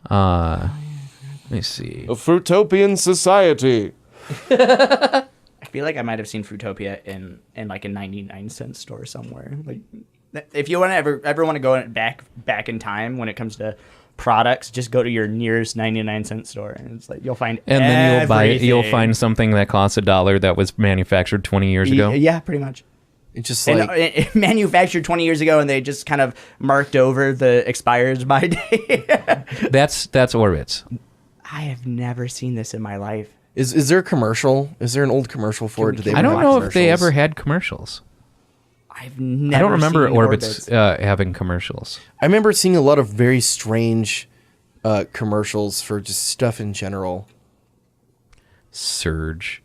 S2: Let me see.
S3: A Fruitopian society.
S4: I feel like I might have seen Fruitopia in like a 99-cent store somewhere. Like, if you want to ever want to go back in time when it comes to products, just go to your nearest 99-cent store, and it's like you'll find.
S2: And then you'll
S4: everything.
S2: find something that costs $1 that was manufactured 20 years ago.
S4: Yeah, pretty much.
S3: It's just
S4: And
S3: like
S4: it manufactured 20 years ago, and they just kind of marked over the expires by date.
S2: That's Orbits.
S4: I have never seen this in my life.
S3: Is there a commercial? Is there an old commercial for it? Do they
S2: I don't
S3: have
S2: know if they
S3: commercials?
S2: ever had commercials.
S4: I've never.
S2: I don't remember
S4: seen
S2: Orbits having commercials.
S3: I remember seeing a lot of very strange commercials for just stuff in general.
S2: Surge.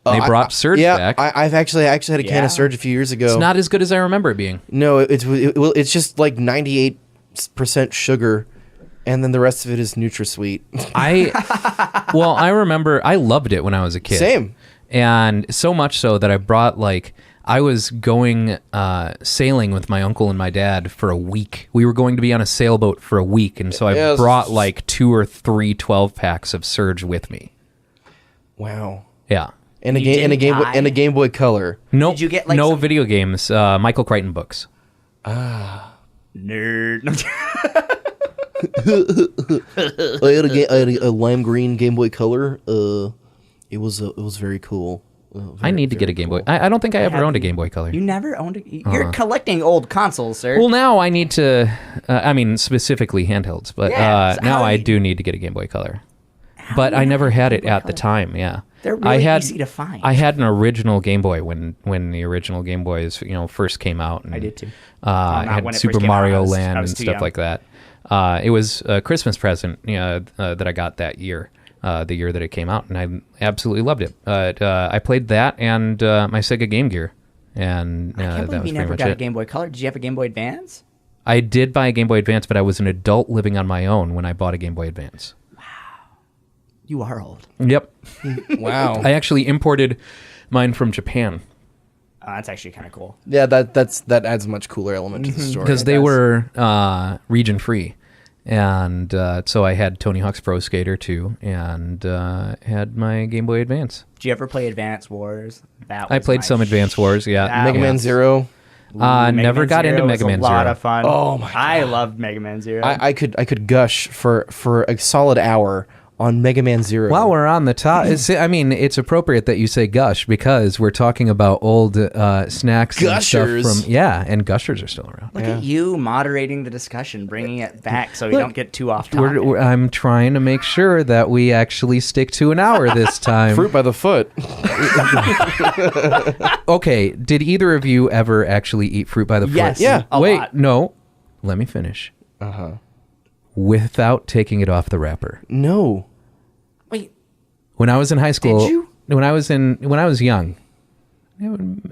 S2: They brought Surge
S3: yeah,
S2: back.
S3: I've actually had a can
S4: Yeah.
S3: of Surge a few years ago.
S2: It's not as good as I remember it being.
S3: No, it's just like 98% sugar, and then the rest of it is NutraSweet.
S2: I remember I loved it when I was a kid.
S3: Same.
S2: And so much so that I brought I was going sailing with my uncle and my dad for a week. We were going to be on a sailboat for a week, and so I
S3: Yes.
S2: brought 2 or 3 12-packs of Surge with me.
S3: Wow.
S2: Yeah.
S3: And a
S4: You
S3: game
S4: didn't die?
S3: and a Game Boy Color.
S2: Nope.
S4: Did you get,
S2: no
S4: some-
S2: video games? Michael Crichton books.
S4: Nerd.
S3: I had a lime green Game Boy Color. It was very cool.
S2: I need to get a Game Boy. I don't think I ever owned a Game Boy Color.
S4: You never owned it. You're collecting old consoles, sir.
S2: Well, now I need to. Specifically handhelds, but
S4: Yeah, so
S2: now
S4: how
S2: I
S4: do you-
S2: do need to get a Game Boy Color. But I never had it at the time. Yeah,
S4: They're really easy to find.
S2: I had an original Game Boy when the original Game Boys first came out. And,
S4: I did too.
S2: I
S4: not
S2: had
S4: when it
S2: Super
S4: first came out.
S2: Mario
S4: I was
S2: Land and
S4: too
S2: stuff
S4: young.
S2: like that. It was a Christmas present that I got that year, the year that it came out, and I absolutely loved it. I played that and my Sega Game Gear, and
S4: I can't
S2: that
S4: believe
S2: was
S4: you
S2: pretty
S4: never
S2: much
S4: got a
S2: it.
S4: Game Boy Color. Did you have a Game Boy Advance?
S2: I did buy a Game Boy Advance, but I was an adult living on my own when I bought a Game Boy Advance.
S4: You are old.
S2: Yep.
S3: Wow.
S2: I actually imported mine from Japan
S4: That's actually kind of cool.
S3: Yeah, that adds a much cooler element to the story.
S2: because they were region free. And so I had Tony Hawk's Pro Skater 2 and had my Game Boy Advance.
S4: Did you ever play Advance Wars? That
S2: I
S4: was
S2: played
S4: my
S2: some Advance Wars, yeah.
S4: that
S3: Mega
S4: was-
S3: Man Zero.
S2: Never got into
S4: Zero
S2: Mega
S4: was
S2: Man
S4: a lot
S2: Zero.
S4: of fun.
S3: Oh my
S4: I loved Mega Man Zero.
S3: I could gush for a solid hour on Mega Man Zero.
S2: While we're on the top, it's appropriate that you say gush because we're talking about old snacks
S3: Gushers.
S2: and stuff and Gushers are still around.
S4: Look at you moderating the discussion, bringing it back so we don't get too off topic.
S2: I'm trying to make sure that we actually stick to an hour this time.
S3: Fruit by the foot.
S2: Okay, did either of you ever actually eat fruit by the foot?
S4: Yes.
S3: Yeah.
S4: a
S2: Wait,
S4: lot.
S2: no. Let me finish. Without taking it off the wrapper.
S3: No.
S4: Wait,
S2: When I was in high school,
S4: Did you?
S2: when I was young,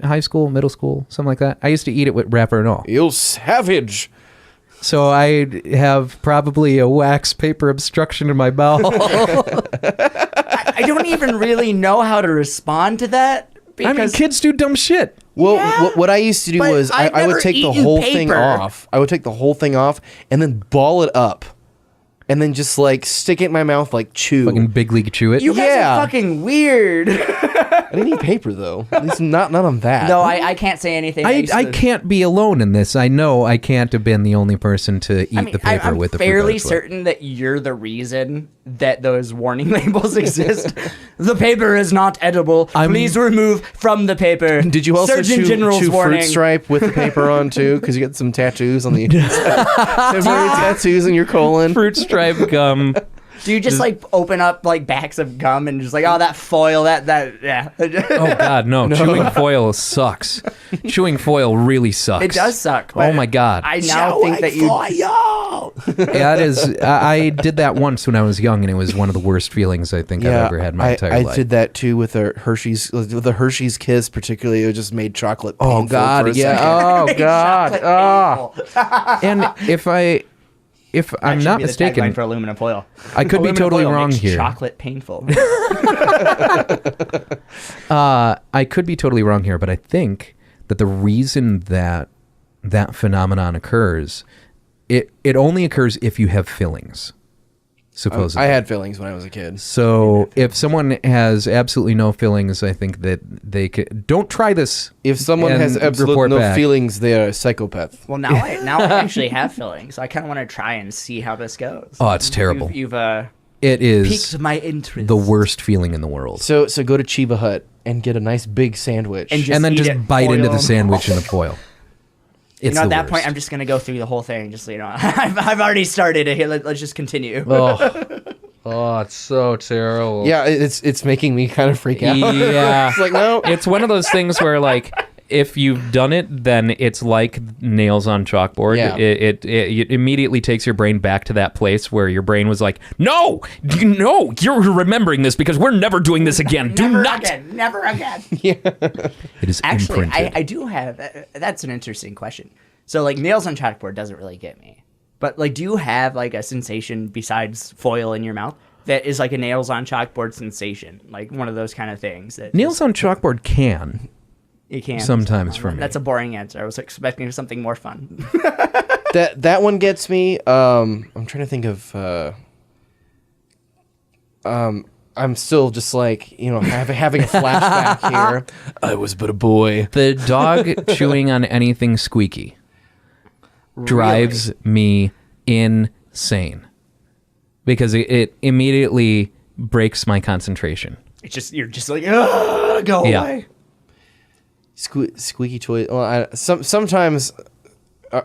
S2: high school, middle school, something like that, I used to eat it with wrapper and all.
S3: You savage.
S2: So I have probably a wax paper obstruction in my mouth.
S4: I don't even really know how to respond to that because
S2: kids do dumb shit.
S3: Well,
S4: Yeah,
S3: what I used to do
S4: but
S3: was
S4: I've
S3: I would
S4: never
S3: take the
S4: eaten
S3: whole thing
S4: paper.
S3: off. I would take the whole thing off and then ball it up, and then just stick it in my mouth like chew.
S2: Fucking big league chew it.
S4: you guys
S3: Yeah.
S4: are fucking weird.
S3: I didn't eat paper though. At least not on that.
S4: No, I can't say anything.
S2: I can't be alone in this. I know I can't have been the only person to eat the paper
S4: I'm
S2: with the fruit by
S4: fairly
S2: the foot.
S4: certain that you're the reason that those warning labels exist. The paper is not edible. Please remove from the paper.
S3: Did you also
S4: Surgeon
S3: chew
S4: General's warning.
S3: fruit stripe with the paper on too? Because you get some tattoos on the temporary tattoos in your colon.
S2: Fruit stripe gum.
S4: Do you just open up backs of gum and just that foil yeah.
S2: Oh God, no! Chewing foil sucks. Chewing foil really sucks.
S4: It does suck.
S2: Oh
S4: but
S2: my God!
S4: I now think that you.
S2: That is. I did that once when I was young, and it was one of the worst feelings I think I've ever had in my entire life.
S3: I did that too with a Hershey's Kiss, particularly. It just made chocolate.
S2: Oh
S3: painful
S2: God!
S3: for a
S2: Yeah.
S3: second.
S2: Oh God!
S4: Chocolate
S2: Oh.
S4: painful.
S2: And if I'm
S4: That
S2: not
S4: should be the
S2: mistaken,
S4: tagline for aluminum foil.
S2: I could be
S4: Aluminum
S2: totally
S4: foil
S2: wrong
S4: makes
S2: here.
S4: Chocolate painful.
S2: I could be totally wrong here, but I think that the reason that phenomenon occurs, it only occurs if you have fillings. Supposedly,
S3: I had fillings when I was a kid.
S2: So if someone has absolutely no feelings, I think that they could. Don't try this.
S3: If someone
S2: and
S3: has absolutely
S2: report
S3: no
S2: back.
S3: feelings, they are a psychopath.
S4: Well, now I actually have fillings, so I kind of want to try and see how this goes.
S2: Oh, it's terrible.
S4: You've
S2: It is
S4: piqued my interest.
S2: the worst feeling in the world.
S3: So go to Chiba Hut and get a nice big sandwich.
S4: And
S2: Then
S4: eat
S2: just
S4: it
S2: bite into the
S4: foil.
S2: sandwich in the foil. It's
S4: at
S2: the
S4: that point,
S2: worst.
S4: I'm just gonna go through the whole thing. Just I've already started it. Here, let's just continue.
S3: oh,
S2: Oh, it's so terrible.
S3: Yeah, it's making me kind of freak out.
S2: Yeah.
S3: It's like, no.
S2: It's one of those things where, like, if you've done it, then it's like nails on chalkboard.
S3: Yeah.
S2: It immediately takes your brain back to that place where your brain was like, no, you're remembering this because we're never doing this again. Do
S4: Never
S2: not.
S4: again. Never again.
S2: It is
S4: Actually,
S2: imprinted.
S4: I do have. That's an interesting question. So, like, nails on chalkboard doesn't really get me. But, like, do you have, like, a sensation besides foil in your mouth that is, like, a nails on chalkboard sensation? Like, one of those kind of things. That
S2: Nails on chalkboard can.
S4: you can't.
S2: sometimes for me.
S4: That's a boring answer. I was expecting something more fun.
S3: That one gets me. I'm trying to think of. I'm still just like, having a flashback here.
S1: I was but a boy.
S2: The dog chewing on anything squeaky drives me insane because it immediately breaks my concentration.
S4: It's just you're just like, ugh, go
S2: Yeah.
S4: away.
S3: Squeaky toy. Well, sometimes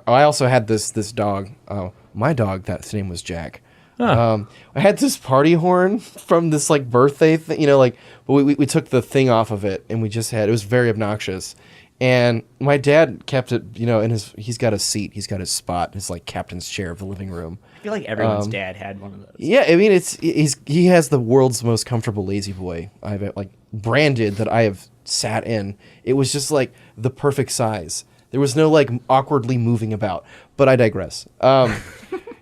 S3: I also had this dog. My dog, that's name was Jack. I had this party horn from this like birthday thing, but we took the thing off of it and it was very obnoxious. And my dad kept it, he's got a seat, he's got his spot, his like captain's chair of the living room.
S4: I feel like everyone's dad had one of those.
S3: Yeah, I mean he has the world's most comfortable lazy boy. I've like branded that I have sat in. It was just like the perfect size. There was no like awkwardly moving about. But I digress.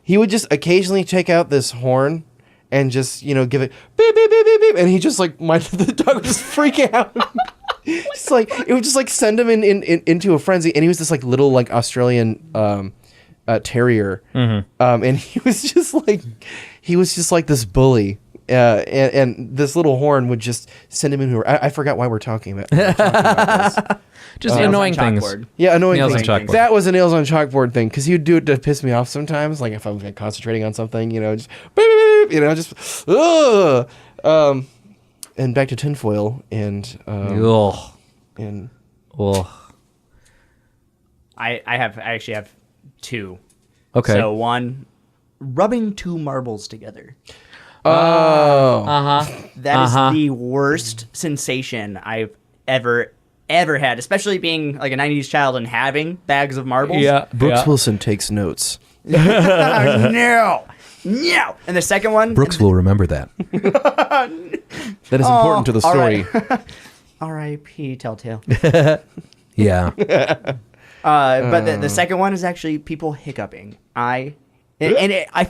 S3: He would just occasionally take out this horn and just, give it beep beep beep beep beep, and he just like the dog would just freak out. It's like it would just like send him into a frenzy, and he was this like little like Australian terrier, and he was just like this bully, and this little horn would just send him into. I forgot why we're talking about this.
S2: Just
S4: Nails
S2: annoying
S4: on
S2: things.
S4: chalkboard.
S3: Yeah, annoying
S2: Nails on
S3: things.
S2: chalkboard.
S3: That was a nails on chalkboard thing because he would do it to piss me off sometimes. Like if I'm like, concentrating on something, just beep, beep, just ugh. And back to tinfoil and
S2: Ugh.
S3: and
S2: Ugh.
S4: I actually have two.
S2: Okay.
S4: So one, rubbing two marbles together.
S3: oh,
S4: That is the worst sensation I've ever had, especially being like a 90s child and having bags of marbles.
S3: Brooks Wilson takes notes.
S4: No. And the second one,
S5: Brooks will remember that.
S3: That is important to the
S4: all
S3: story.
S4: right. R.I.P. Telltale.
S5: Yeah.
S4: But the second one is actually people hiccuping. I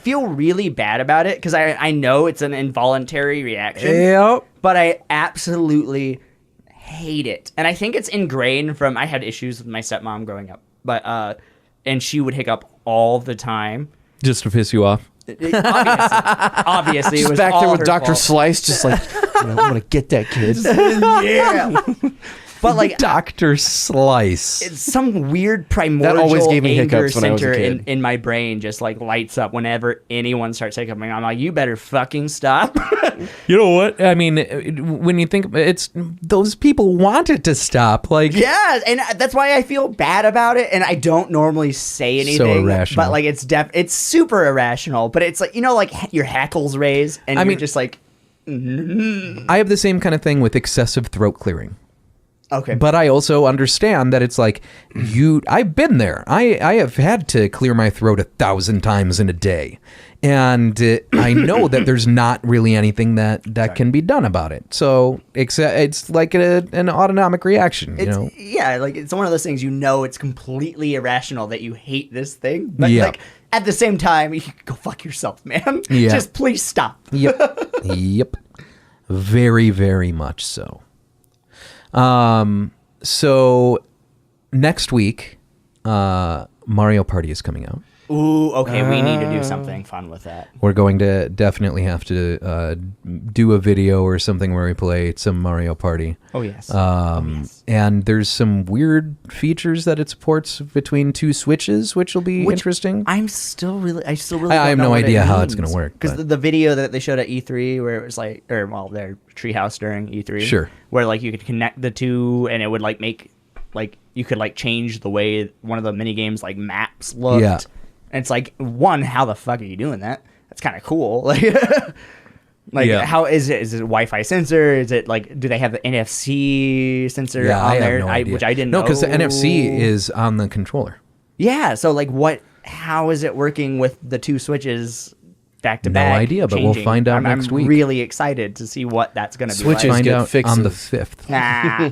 S4: feel really bad about it because I know it's an involuntary reaction.
S5: Yep.
S4: But I absolutely hate it. And I think it's ingrained from, I had issues with my stepmom growing up, but and she would hiccup all the time.
S2: Just to piss you off.
S4: Obviously, it
S3: Just
S4: was
S3: back
S4: all
S3: there with
S4: her
S3: Dr.
S4: fault.
S3: Slice, just like, I'm gonna get that kid.
S4: Yeah. But like
S5: Dr. Slice.
S4: it's some weird primordial
S3: always gave me
S4: anger
S3: hiccups when I was a
S4: center
S3: kid.
S4: in my brain just like lights up whenever anyone starts hiccuping. I'm like, you better fucking stop.
S2: You know what? I mean, when you think it's those people want it to stop. Like,
S4: Yeah, and that's why I feel bad about it, and I don't normally say anything.
S5: irrational.
S4: But like, it's super irrational. But it's like like your hackles raise, and you're
S2: mean-
S4: just like,
S2: I have the same kind of thing with excessive throat clearing.
S4: okay,
S2: But I also understand that it's like I've been there. I have had to clear my throat 1,000 times in a day. And I know that there's not really anything that can be done about it. So it's like an autonomic reaction,
S4: yeah, like it's one of those things. It's completely irrational that you hate this thing, but
S2: Yeah.
S4: like at the same time, you can go fuck yourself, man.
S2: Yeah.
S4: Just please stop.
S2: Yep. Yep. Very, very much so. So next week, Mario Party is coming out.
S4: Ooh, okay, we need to do something fun with that.
S2: We're going to definitely have to do a video or something where we play some Mario Party.
S4: Oh yes.
S2: And there's some weird features that it supports between two switches, which will be interesting.
S4: I still really
S2: I
S4: don't
S2: have
S4: know
S2: no
S4: what
S2: idea
S4: it
S2: how it's
S4: means.
S2: gonna work,
S4: Because
S2: but-
S4: the video that they showed at E3 where it was like, their treehouse during E3.
S2: Sure.
S4: Where like you could connect the two and it would like make, like you could like change the way one of the mini games like maps looked.
S2: Yeah.
S4: And it's like, one, how the fuck are you doing that? That's kind of cool. Like, Like,
S2: Yeah.
S4: how is it? Is it a Wi-Fi sensor? Is it like, do they have the NFC sensor
S5: Yeah,
S4: on
S5: I
S4: there?
S5: have no idea.
S4: Which I didn't
S5: No,
S4: know.
S5: because the NFC is on the controller.
S4: Yeah, so like how is it working with the two switches back to
S5: No
S4: back?
S5: idea, but we'll
S4: changing?
S5: find out
S4: I'm
S5: next week.
S4: really excited to see what that's going to be
S3: Switches
S4: like.
S5: Find
S3: get
S5: out
S3: fixes.
S5: on the 5th.
S4: Nah,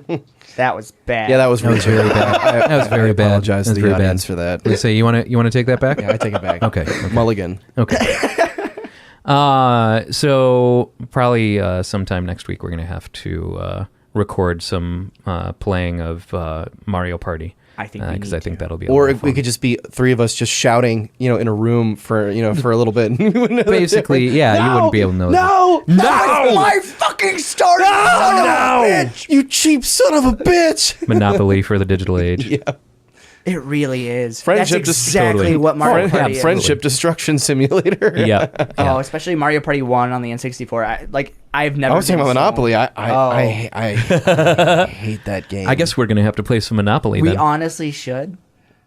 S4: that was bad.
S3: Yeah, that was really
S5: very bad. That was very bad.
S3: Apologize
S5: That
S3: to
S5: was
S3: the
S5: very
S3: audience
S5: bad.
S3: for that.
S5: Let's say you want to take that back?
S3: Yeah, I take it back.
S5: Okay.
S3: Mulligan.
S5: Okay. So probably sometime next week we're gonna have to record some playing of Mario Party.
S4: I think we
S5: because
S4: need
S5: I think
S4: to.
S5: that'll be. A
S3: Or
S5: lot of
S3: if we
S5: fun.
S3: could just be three of us just shouting, in a room for a little bit. We wouldn't know the
S5: Basically,
S3: difference.
S5: yeah, you wouldn't be able to know that.
S3: No,
S4: That's my fucking start, son of a bitch!
S3: you cheap son of a bitch.
S5: Monopoly for the digital age.
S3: Yeah.
S4: It really is.
S3: Friendship
S4: That's
S3: just-
S4: exactly
S5: totally.
S4: what Mario Party is.
S3: Friendship destruction simulator.
S5: Yeah.
S4: Oh, especially Mario Party 1 on the N64. I've never.
S3: I was talking
S4: been
S3: about
S4: so-
S3: Monopoly. I hate that game.
S5: I guess we're gonna have to play some Monopoly
S4: We
S5: then.
S4: honestly should.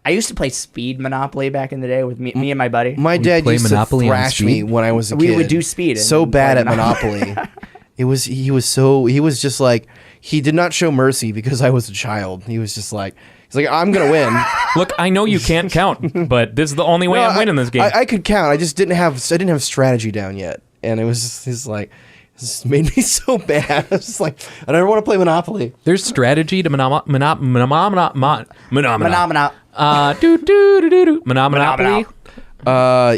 S4: I used to play Speed Monopoly back in the day with me and my buddy.
S3: My dad
S5: play
S3: used
S5: Monopoly
S3: to
S5: on
S3: thrash
S5: Speed?
S3: me when I was a
S4: We
S3: kid.
S4: would do Speed and
S3: So bad
S4: play
S3: at Monopoly. He was just like, he did not show mercy because I was a child. He's like, I'm gonna win.
S2: Look, I know you can't count, but this is the only way
S3: No,
S2: I'm winning this game.
S3: I could count. I just didn't have strategy down yet, and it was just like, this made me so bad. I was just like, I don't want to play Monopoly.
S2: There's strategy to Monopoly.
S4: Phenomena.
S2: Monopoly.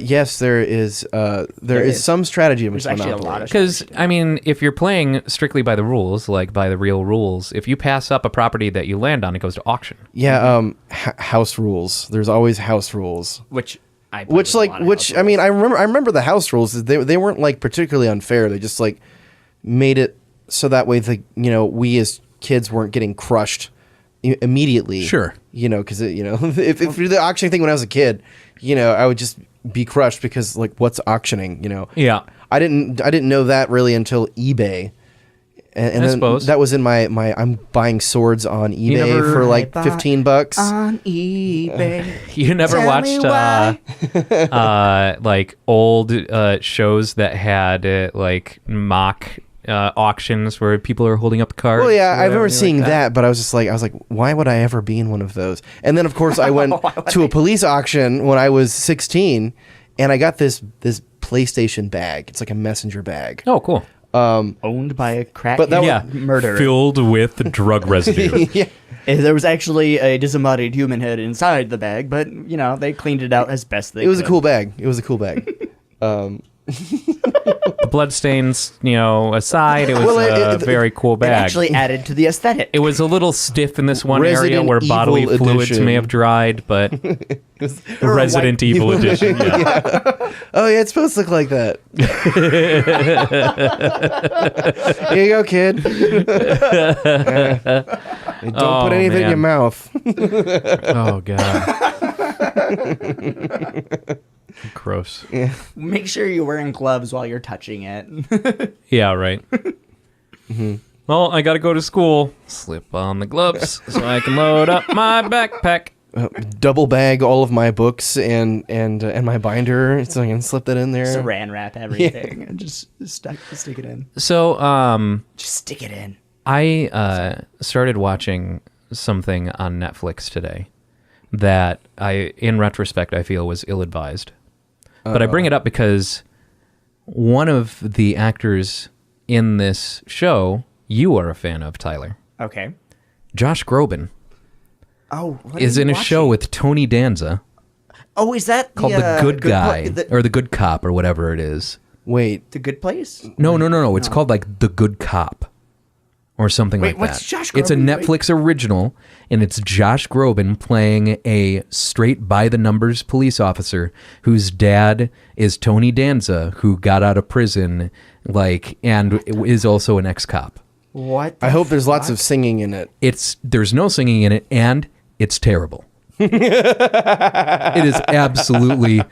S3: Yes, there is. There is some strategy to
S4: There's actually a
S3: Monopoly.
S4: lot of
S2: Because, I mean, if you're playing strictly by the rules, like by the real rules, if you pass up a property that you land on, it goes to auction.
S3: Yeah, house rules. There's always house rules.
S4: Which I
S3: I remember the house rules. They weren't like particularly unfair. They just like made it so that way we as kids weren't getting crushed immediately.
S5: Sure.
S3: Because if you do the auctioning thing when I was a kid, I would just be crushed because like what's auctioning?
S2: Yeah.
S3: I didn't know that really until eBay. And
S2: I
S3: then
S2: suppose.
S3: that was in my I'm buying swords on eBay
S2: never-
S3: for like $15.
S4: on eBay.
S2: You never
S4: Tell me
S2: watched like old shows that had like mock auctions where people are holding up cards?
S3: Well, yeah, I remember
S2: like
S3: seeing that, but I was like, why would I ever be in one of those? And then, of course, I went to a police auction when I was 16, and I got this PlayStation bag. It's like a messenger bag.
S2: Oh, cool.
S4: Owned by a crack
S3: But that
S2: Yeah,
S4: murderer.
S2: filled with drug residue.
S3: Yeah.
S4: There was actually a disembodied human head inside the bag, but they cleaned it out as best they could.
S3: It was a cool bag.
S2: The bloodstains, aside, it was
S3: Well,
S2: a very cool
S4: It
S2: bag.
S4: actually added to the aesthetic.
S2: It was a little stiff in this one
S3: Resident
S2: area where
S3: Evil
S2: bodily fluids
S3: edition.
S2: may have dried, but Resident Evil edition. Yeah.
S3: Oh, yeah, it's supposed to look like that. Here you go, kid. Don't
S2: Oh,
S3: put any of it in your
S2: man.
S3: mouth.
S2: Oh god. Gross.
S4: Make sure you're wearing gloves while you're touching it.
S2: Yeah, right. Well, I got to go to school. Slip on the gloves so I can load up my backpack.
S3: Double bag all of my books and my binder so I can slip that in there.
S4: Saran wrap everything and just stick it in.
S2: So,
S4: Just stick it in.
S2: I started watching something on Netflix today that in retrospect, I feel was ill-advised. But I bring it up because one of the actors in this show, you are a fan of, Tyler.
S4: Okay.
S2: Josh Groban
S4: Oh, what
S2: is
S4: are you
S2: in a
S4: watching?
S2: show with Tony Danza
S4: Oh, is that
S2: called The Good Guy
S4: the,
S2: or The Good Cop or whatever it is.
S3: Wait,
S4: the Good Place?
S2: No. It's called like The Good Cop or something
S4: Wait,
S2: like
S4: what's
S2: that.
S4: Josh
S2: It's a
S4: Groban?
S2: Netflix original, and it's Josh Groban playing a straight by the numbers police officer whose dad is Tony Danza, who got out of prison, and is also an ex-cop.
S4: What?
S3: I hope there's lots of singing in it.
S2: There's no singing in it, and it's terrible. It is absolutely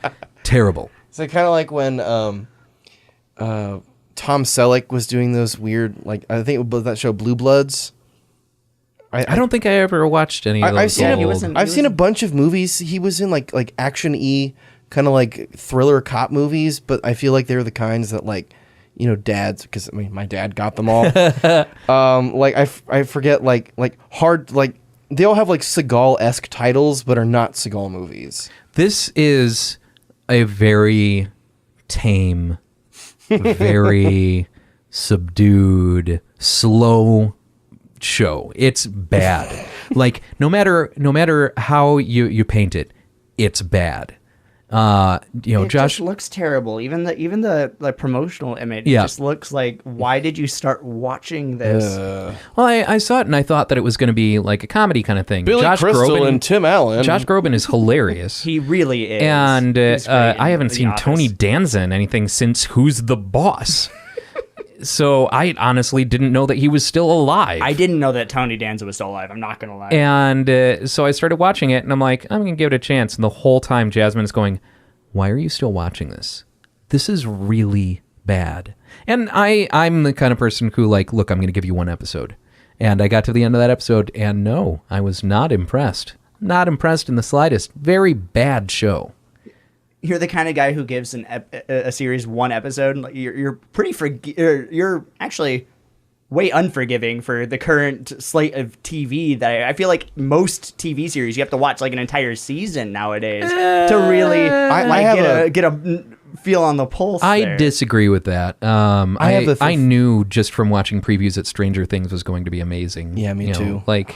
S2: terrible.
S3: So kind of like when Tom Selleck was doing those weird, I think it was that show Blue Bloods.
S2: I don't think I ever watched any of those.
S3: I've seen
S4: he
S2: old-
S4: was in-
S3: I've seen a bunch of movies. He was in like action-y kind of like thriller cop movies, but I feel like they're the kinds that dads, because I mean my dad got them all. Like I forget like hard like they all have like Seagal-esque titles, but are not Seagal movies.
S2: This is a very tame, very subdued, slow show. It's bad. Like no matter how you paint it, it's bad.
S4: It
S2: Josh
S4: just looks terrible. Even the like promotional image
S2: Yeah.
S4: just looks like, why did you start watching this?
S2: Well, I saw it and I thought that it was going to be like a comedy kind of thing.
S3: Billy
S2: Josh
S3: Crystal
S2: Groban,
S3: and Tim Allen.
S2: Josh Groban is hilarious.
S4: He really is.
S2: And
S4: He's great
S2: I
S4: in
S2: haven't
S4: The
S2: seen
S4: Office.
S2: Tony Danza in anything since Who's the Boss? So I honestly didn't know that he was still alive.
S4: I didn't know that Tony Danza was still alive. I'm not gonna lie.
S2: And so I started watching it, and I'm like, I'm going to give it a chance. And the whole time Jasmine is going, why are you still watching this? This is really bad. And I'm the kind of person who like, look, I'm going to give you one episode. And I got to the end of that episode, and no, I was not impressed. Not impressed in the slightest. Very bad show.
S4: You're the kind of guy who gives a series one episode. And you're pretty you're actually way unforgiving for the current slate of TV that I feel like most TV series you have to watch like an entire season nowadays to really get a feel on the pulse.
S2: I
S4: there.
S2: disagree with that. I knew just from watching previews that Stranger Things was going to be amazing.
S3: Yeah, me too.
S2: Like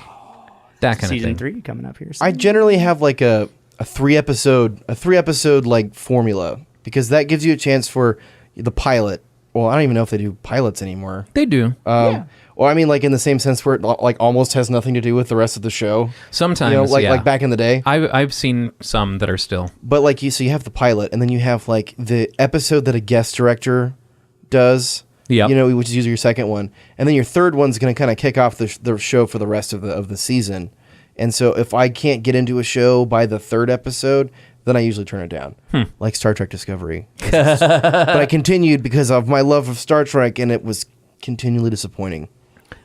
S2: that kind of
S4: Season
S2: thing.
S4: 3 coming up here.
S3: I generally have like a three episode like formula, because that gives you a chance for the pilot. Well, I don't even know if they do pilots anymore.
S2: They do.
S3: Or I mean, like in the same sense where it like almost has nothing to do with the rest of the show.
S2: Sometimes,
S3: like
S2: yeah.
S3: like back in the day.
S2: I've seen some that are still.
S3: But like so you have the pilot, and then you have like the episode that a guest director does.
S2: Yep.
S3: Which is usually your second one, and then your third one's going to kind of kick off the show for the rest of the season. And so if I can't get into a show by the third episode, then I usually turn it down, like Star Trek Discovery. But I continued because of my love of Star Trek, and it was continually disappointing.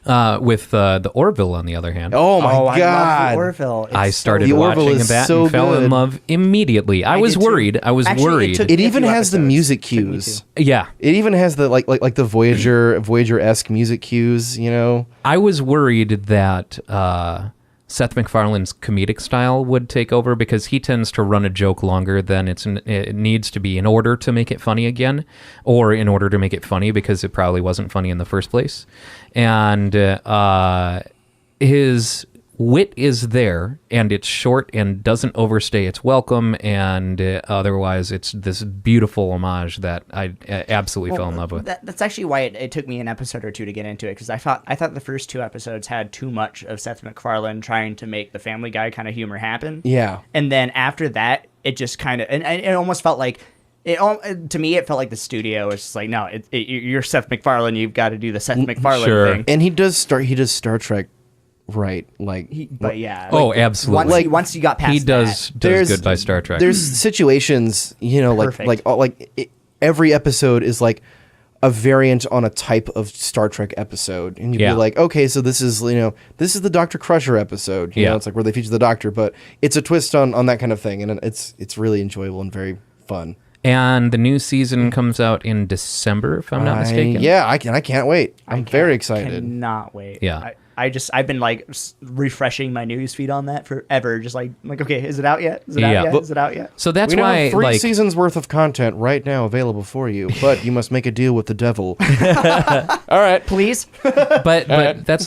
S2: With the Orville, on the other hand.
S3: Oh my
S4: I love
S3: god!
S4: the Orville. It's
S2: I started
S3: The Orville
S2: watching
S3: is
S2: that
S3: so
S2: and fell in
S3: good.
S2: love immediately. I was
S4: did too.
S2: worried. I was
S4: Actually, it
S2: worried.
S4: took-
S3: It
S4: a
S3: even
S4: few
S3: has the
S4: episodes.
S3: music
S4: Took me
S3: cues.
S2: Yeah.
S3: It even has the like the Voyager-esque music cues.
S2: I was worried that Seth MacFarlane's comedic style would take over, because he tends to run a joke longer than it needs to be in order to make it funny again, or in order to make it funny because it probably wasn't funny in the first place. And his wit is there, and it's short and doesn't overstay its welcome, and otherwise it's this beautiful homage that I absolutely fell in love with.
S4: That's actually why it took me an episode or two to get into it, because I thought the first two episodes had too much of Seth MacFarlane trying to make the Family Guy kind of humor happen.
S3: Yeah.
S4: And then after that, it just kind of and it almost felt like to me, it felt like the studio was just like, no, you're Seth MacFarlane, you've got to do the Seth MacFarlane
S2: Sure.
S4: thing.
S3: And he does Star Trek right, like
S4: But yeah,
S2: Oh, absolutely.
S4: Once you got past
S2: He does
S3: There's-
S2: good by Star Trek.
S3: there's situations,
S4: Perfect.
S3: every episode is like a variant on a type of Star Trek episode, and you'd
S2: Yeah.
S3: be like, okay, so this is the Dr. Crusher episode.
S2: Yeah.
S3: It's like where they feature the Doctor, but it's a twist on that kind of thing, and it's really enjoyable and very fun.
S2: And the new season comes out in December, if I'm not mistaken.
S3: I can't wait. I'm very excited.
S4: Cannot wait.
S2: Yeah.
S4: I've been like refreshing my news feed on that forever. Just like, okay, is it out yet? Is it
S2: Yeah.
S4: out yet?
S2: But-
S4: Is it out yet?
S2: So that's
S3: We now
S2: why,
S3: have 3
S2: like,
S3: seasons worth of content right now available for you, but you must make a deal with the devil. All right.
S4: Please.
S2: but that's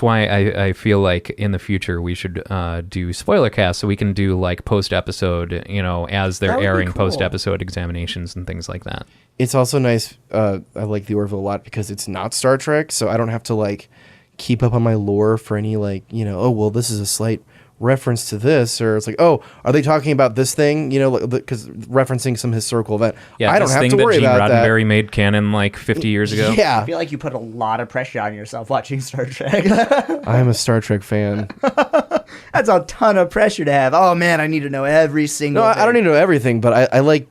S2: why I feel like in the future we should do spoiler cast, so we can do like post episode, as they're
S4: That would be
S2: airing
S4: cool.
S2: post episode examinations and things like that.
S3: It's also nice. I like the Orville a lot because it's not Star Trek, so I don't have to like keep up on my lore for any oh well, this is a slight reference to this, or it's like, oh, are they talking about this thing? Because referencing some historical event.
S2: Yeah,
S3: I don't
S2: this
S3: have
S2: thing
S3: to
S2: that
S3: worry
S2: Gene
S3: about
S2: Roddenberry made canon like 50 years ago.
S3: that. Yeah,
S4: I feel like you put a lot of pressure on yourself watching Star Trek.
S3: I'm a Star Trek fan.
S4: That's a ton of pressure to have. Oh man, I need to know every single.
S3: No,
S4: thing.
S3: I don't need to know everything, but I like,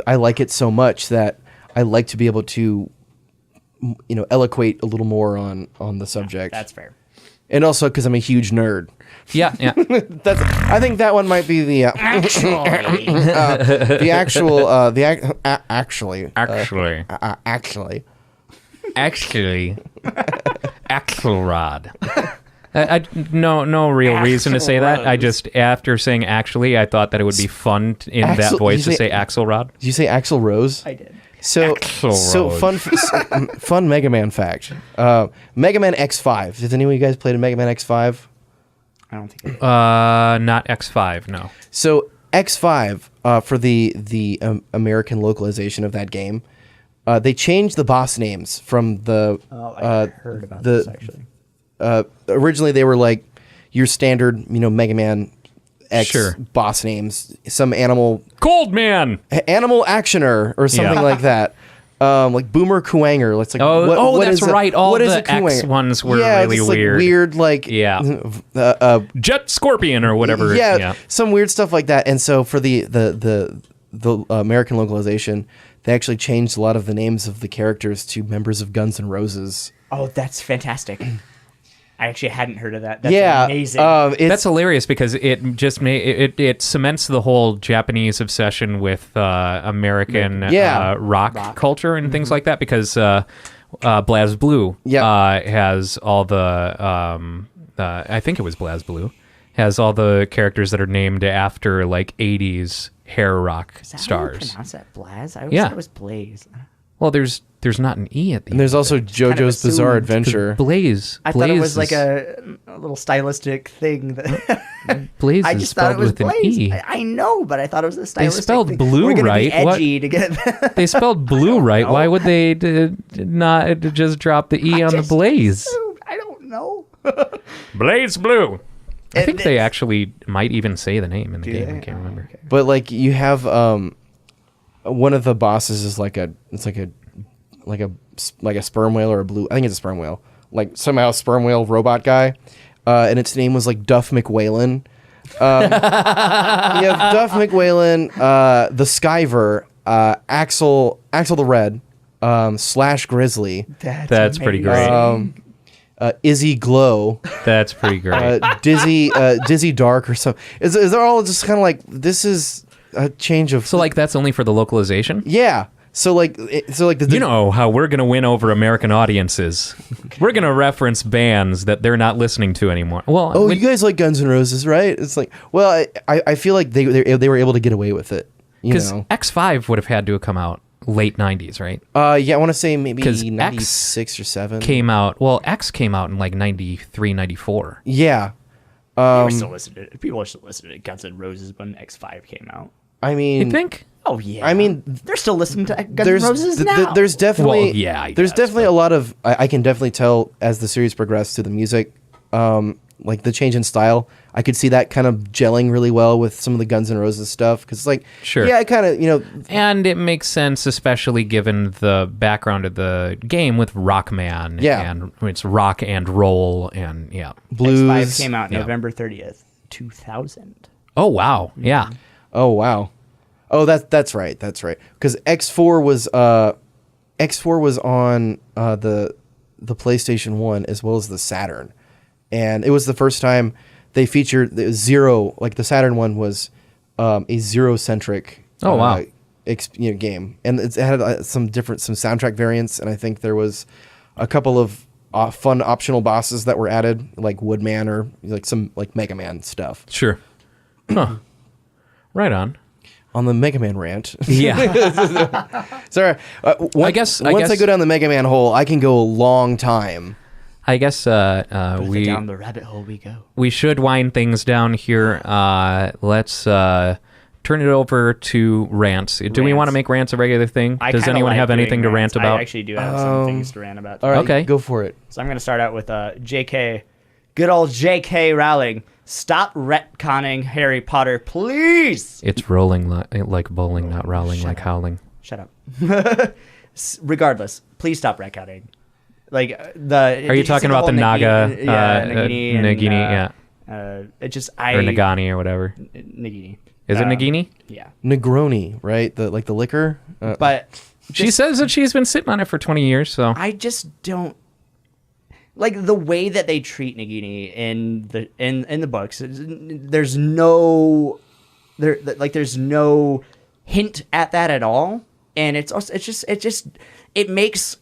S3: I like it so much that I like to be able to, eloquate a little more on the subject.
S4: That's fair.
S3: And also because I'm a huge nerd.
S2: Yeah.
S3: I think that one might be the the actual
S2: Actually, Axelrod. No real reason to say that. I just, after saying actually, I thought that it would be fun in that voice to say Axelrod.
S3: Did you say Axl Rose?
S4: I did.
S3: So
S2: Axl
S3: fun Mega Man fact. Mega Man X5. Did any of you guys play Mega Man X5?
S4: I don't think I did.
S2: Not X5, no.
S3: So X5 for the American localization of that game, they changed the boss names from the
S4: I heard about this, actually.
S3: Originally they were like your standard, Mega Man X
S2: Sure.
S3: boss names, some animal
S2: Goldman!
S3: actioner or something
S2: Yeah.
S3: like that. Like Boomer Kuwanger. Let's like
S2: that's right. All
S3: what is
S2: the
S3: a Kuwanger?
S2: X ones were
S3: yeah,
S2: really
S3: it's
S2: weird.
S3: Like weird, like
S2: Jet Scorpion or whatever.
S3: Yeah, some weird stuff like that. And so for the American localization, they actually changed a lot of the names of the characters to members of Guns N' Roses.
S4: Oh, that's fantastic. I actually hadn't heard of that. That's amazing.
S2: That's hilarious because it just it cements the whole Japanese obsession with American rock culture and things like that, because BlazBlue has all the I think it was BlazBlue has all the characters that are named after like 80s hair rock
S4: Is that
S2: stars.
S4: How you pronounce that? Blaz? I always thought it was Blaze.
S2: Well, there's not an E at the end.
S3: And there's also JoJo's
S4: kind of
S3: Bizarre
S4: assumed.
S3: Adventure.
S2: Blaze.
S4: I thought it was like a little stylistic thing.
S2: Blaze
S4: I
S2: is
S4: just thought it
S2: spelled
S4: was
S2: with an
S4: Blaze.
S2: E.
S4: I know, but I thought it was a stylistic
S2: spelled
S4: thing.
S2: blue
S4: We're gonna
S2: right.
S4: Be edgy to get.
S2: They spelled blue right.
S4: know.
S2: Why would they not just drop the E on the Blaze?
S4: I don't know.
S2: Blaze Blue. I think
S4: And
S2: they
S4: it's-
S2: actually might even say the name in the game. I can't remember.
S3: But like you have one of the bosses is like a sperm whale or a blue. I think it's a sperm whale. Like somehow sperm whale robot guy, and its name was like Duff McWhalen. You have Duff McWhalen, the Skyver, Axel the Red, Slash Grizzly,
S2: That's pretty
S4: amazing.
S2: great.
S3: Izzy Glow,
S2: That's pretty great.
S3: Dizzy Dark or something. Is they're all just kind of like, this is a change of.
S2: So like that's only for the localization?
S3: Yeah. So like the
S2: You know how we're going to win over American audiences. We're going to reference bands that they're not listening to anymore. Well,
S3: oh, you guys like Guns N' Roses, right? It's like, well, I feel like they were able to get away with it.
S2: because X5 would have had to have come out late 90s, right?
S3: Yeah, I want to say maybe
S2: 'Cause
S3: 96 or 7.
S2: X came out in like 93, 94.
S3: Yeah.
S4: People still listening to Guns N' Roses when X5 came out.
S3: I mean,
S2: You think?
S4: Oh yeah.
S3: I mean,
S4: they're still listening to Guns N' Roses now.
S3: there's definitely
S2: Well, yeah, I
S3: there's
S2: guess,
S3: definitely a lot of I can definitely tell as the series progressed through the music, like the change in style. I could see that kind of gelling really well with some of the Guns N' Roses stuff because it's like,
S2: Sure.
S3: yeah, I kind of
S2: And it makes sense, especially given the background of the game with Rockman.
S3: Yeah.
S2: And it's rock and roll and
S3: blues.
S4: X5 came out
S2: Yeah.
S4: November 30th, 2000.
S2: Oh, wow. Yeah.
S3: Oh wow. Oh, that's right. That's right. Because X4 was on the PlayStation 1 as well as the Saturn, and it was the first time they featured the Zero. Like the Saturn one was a Zero-centric.
S2: Oh, wow.
S3: Game, and it had some soundtrack variants, and I think there was a couple of fun optional bosses that were added, like Woodman or like some like Mega Man stuff.
S2: Sure. Huh. Right on.
S3: On the Mega Man rant.
S2: Yeah.
S3: Sorry.
S2: I guess-
S3: once I go down the Mega Man hole, I can go a long time.
S2: I guess
S4: Down the rabbit hole we go.
S2: we should wind things down here. Let's turn it over to rants. Do we
S4: Rants.
S2: want to make rants a regular thing?
S4: I
S2: Does
S4: kinda
S2: anyone
S4: like
S2: have
S4: doing
S2: anything to rant
S4: rants.
S2: about?
S4: I actually do have some things to rant about.
S3: All right,
S2: Okay.
S3: go for it.
S4: So I'm going to start out with JK. Good old JK Rowling. Stop retconning Harry Potter, please.
S2: It's rolling like bowling, not rowling like howling.
S4: Shut up. Regardless, please stop retconning. Like
S2: Are you talking about the Naga?
S4: Nagini, and,
S2: Nagini, yeah.
S4: It just
S2: Or Nagani or whatever.
S4: Nagini.
S2: Is it Nagini?
S4: Yeah,
S3: Negroni, right? The liquor.
S4: but
S2: She says that she's been sitting on it for 20 years, so.
S4: I just don't like the way that they treat Nagini in the books, there's no hint at that at all, and it makes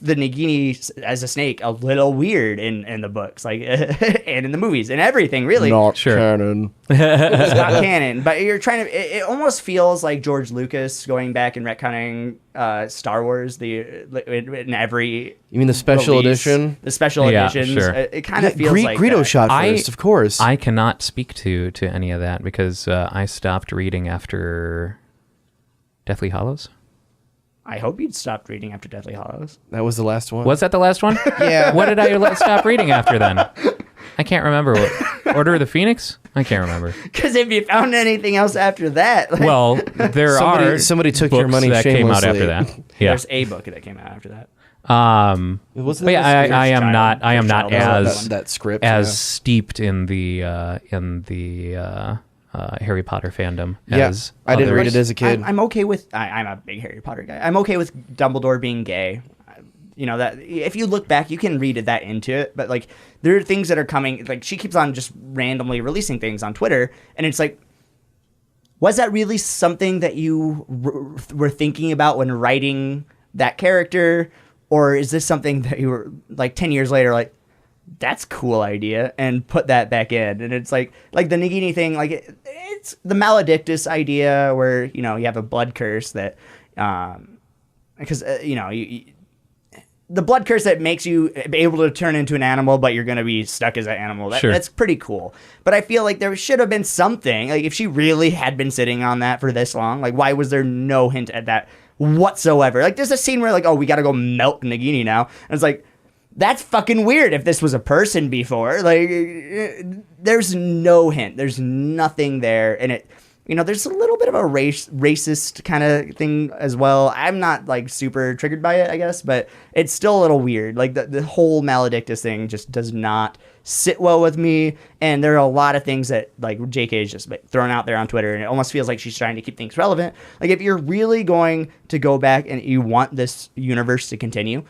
S4: the Nagini as a snake a little weird in the books, like and in the movies and everything, really.
S3: Not canon.
S4: It's not canon, but you're trying to. It almost feels like George Lucas going back and retconning Star Wars in every.
S3: You mean the special
S4: release.
S3: edition?
S4: The special editions.
S2: Sure.
S4: It kind of feels like
S3: Greedo
S4: that.
S3: shot first, of course.
S2: I cannot speak to any of that because I stopped reading after Deathly Hallows.
S4: I hope you'd stopped reading after Deathly Hallows.
S3: That was the last one.
S2: Was that the last one?
S3: Yeah.
S2: What did I stop reading after then? I can't remember. Order of the Phoenix? I can't remember.
S4: Because if you found anything else after that, like,
S2: Well,
S3: somebody took your
S2: books
S3: money
S2: that came out
S3: shamelessly.
S2: after that. Yeah.
S4: there's a book that came out after that.
S3: Wasn't
S2: But
S3: it
S2: yeah,
S3: the
S2: I am
S4: Child-
S2: not. I am not
S4: Child of
S2: as
S3: that script
S2: as
S3: yeah.
S2: steeped in the Harry Potter fandom
S3: Yeah,
S2: as
S3: I didn't read
S2: others.
S3: it as a kid.
S4: I'm okay with. I'm a big Harry Potter guy. I'm okay with Dumbledore being gay. You know that if you look back, you can read that into it. But like, there are things that are coming. Like she keeps on just randomly releasing things on Twitter, and it's like, was that really something that you were thinking about when writing that character, or is this something that you were like 10 years later like? That's a cool idea, and put that back in. And it's like the Nagini thing, like it's the Maledictus idea where, you know, you have a blood curse that, because, you know, the blood curse that makes you able to turn into an animal, but you're going to be stuck as an animal.
S2: Sure.
S4: That's pretty cool. But I feel like there should have been something, like if she really had been sitting on that for this long, like why was there no hint at that whatsoever? Like there's a scene where like, oh, we got to go melt Nagini now. And it's like, that's fucking weird if this was a person before. Like, there's no hint. There's nothing there. And it, you know, there's a little bit of a racist kind of thing as well. I'm not, like, super triggered by it, I guess, but it's still a little weird. Like, the whole Maledictus thing just does not sit well with me. And there are a lot of things that, like, JK is just like, throwing out there on Twitter, and it almost feels like she's trying to keep things relevant. Like, if you're really going to go back and you want this universe to continue,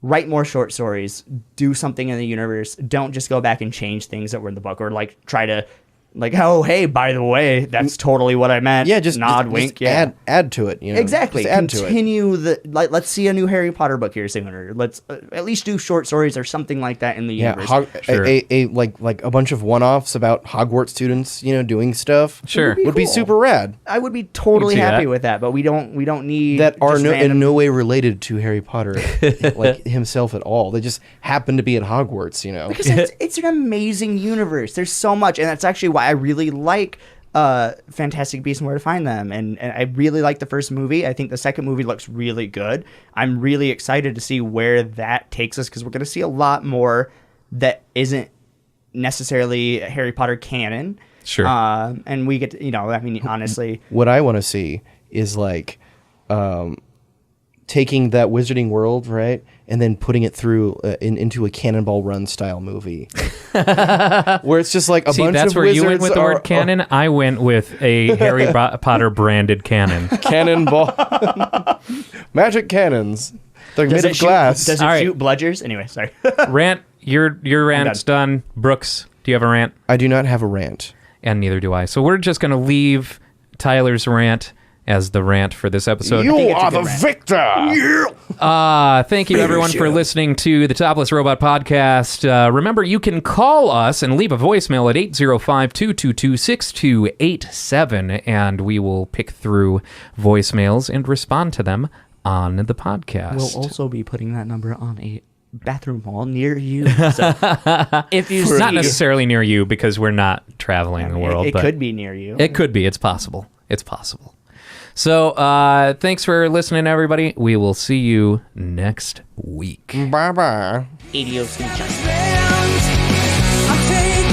S4: write more short stories, do something in the universe. Don't just go back and change things that were in the book, or like try to like, oh, hey, by the way, that's totally what I meant.
S3: Yeah, just
S4: nod,
S3: just
S4: wink. Yeah,
S3: add to it. You know?
S4: exactly.
S3: Just add to it.
S4: Continue the like. Let's see a new Harry Potter book here sooner. Let's at least do short stories or something like that in the
S3: Yeah,
S4: universe.
S2: Sure.
S3: like a bunch of one-offs about Hogwarts students, you know, doing stuff.
S2: Sure.
S3: would be
S4: cool.
S3: super rad.
S4: I would be totally
S2: see
S4: happy
S2: that.
S4: with that, but we don't need
S3: That are
S4: just
S3: in
S4: random-
S3: no way related to Harry Potter, like himself at all. They just happen to be at Hogwarts, you know.
S4: because it's an amazing universe. There's so much, and that's actually why I really like Fantastic Beasts and Where to Find Them, and I really like the first movie. I think the second movie looks really good. I'm really excited to see where that takes us, because we're going to see a lot more that isn't necessarily Harry Potter canon.
S2: Sure.
S4: And we get to, you know, I mean, honestly,
S3: What I want to see is like taking that Wizarding World, right, and then putting it through into a Cannonball Run style movie, where it's just like a
S2: See,
S3: bunch
S2: that's
S3: of
S2: where
S3: wizards
S2: you went with the word canon. I went with a Harry Potter branded cannon.
S3: cannonball, magic cannons. They're
S4: does
S3: made
S4: it
S3: of glass.
S4: Does it
S2: All right.
S4: shoot bludgers? Anyway, sorry.
S2: Rant. Your rant's done. Brooks, do you have a rant?
S3: I do not have a rant.
S2: And neither do I. So we're just going to leave Tyler's rant as the rant for this episode.
S3: You
S4: it's a
S3: are
S4: good
S3: the
S4: rant.
S3: victor.
S2: Thank you, everyone, for listening to the Topless Robot Podcast. Remember, you can call us and leave a voicemail at 805-222-6287, and we will pick through voicemails and respond to them on the podcast.
S4: We'll also be putting that number on a bathroom wall near you. So if you
S2: Not
S4: see-
S2: necessarily near you, because we're not traveling the world.
S4: it
S2: but
S4: could be near you.
S2: It could be. It's possible. It's possible. So, thanks for listening, everybody. We will see you next week.
S3: Bye bye.
S4: Adios, muchachos.
S7: I'm taking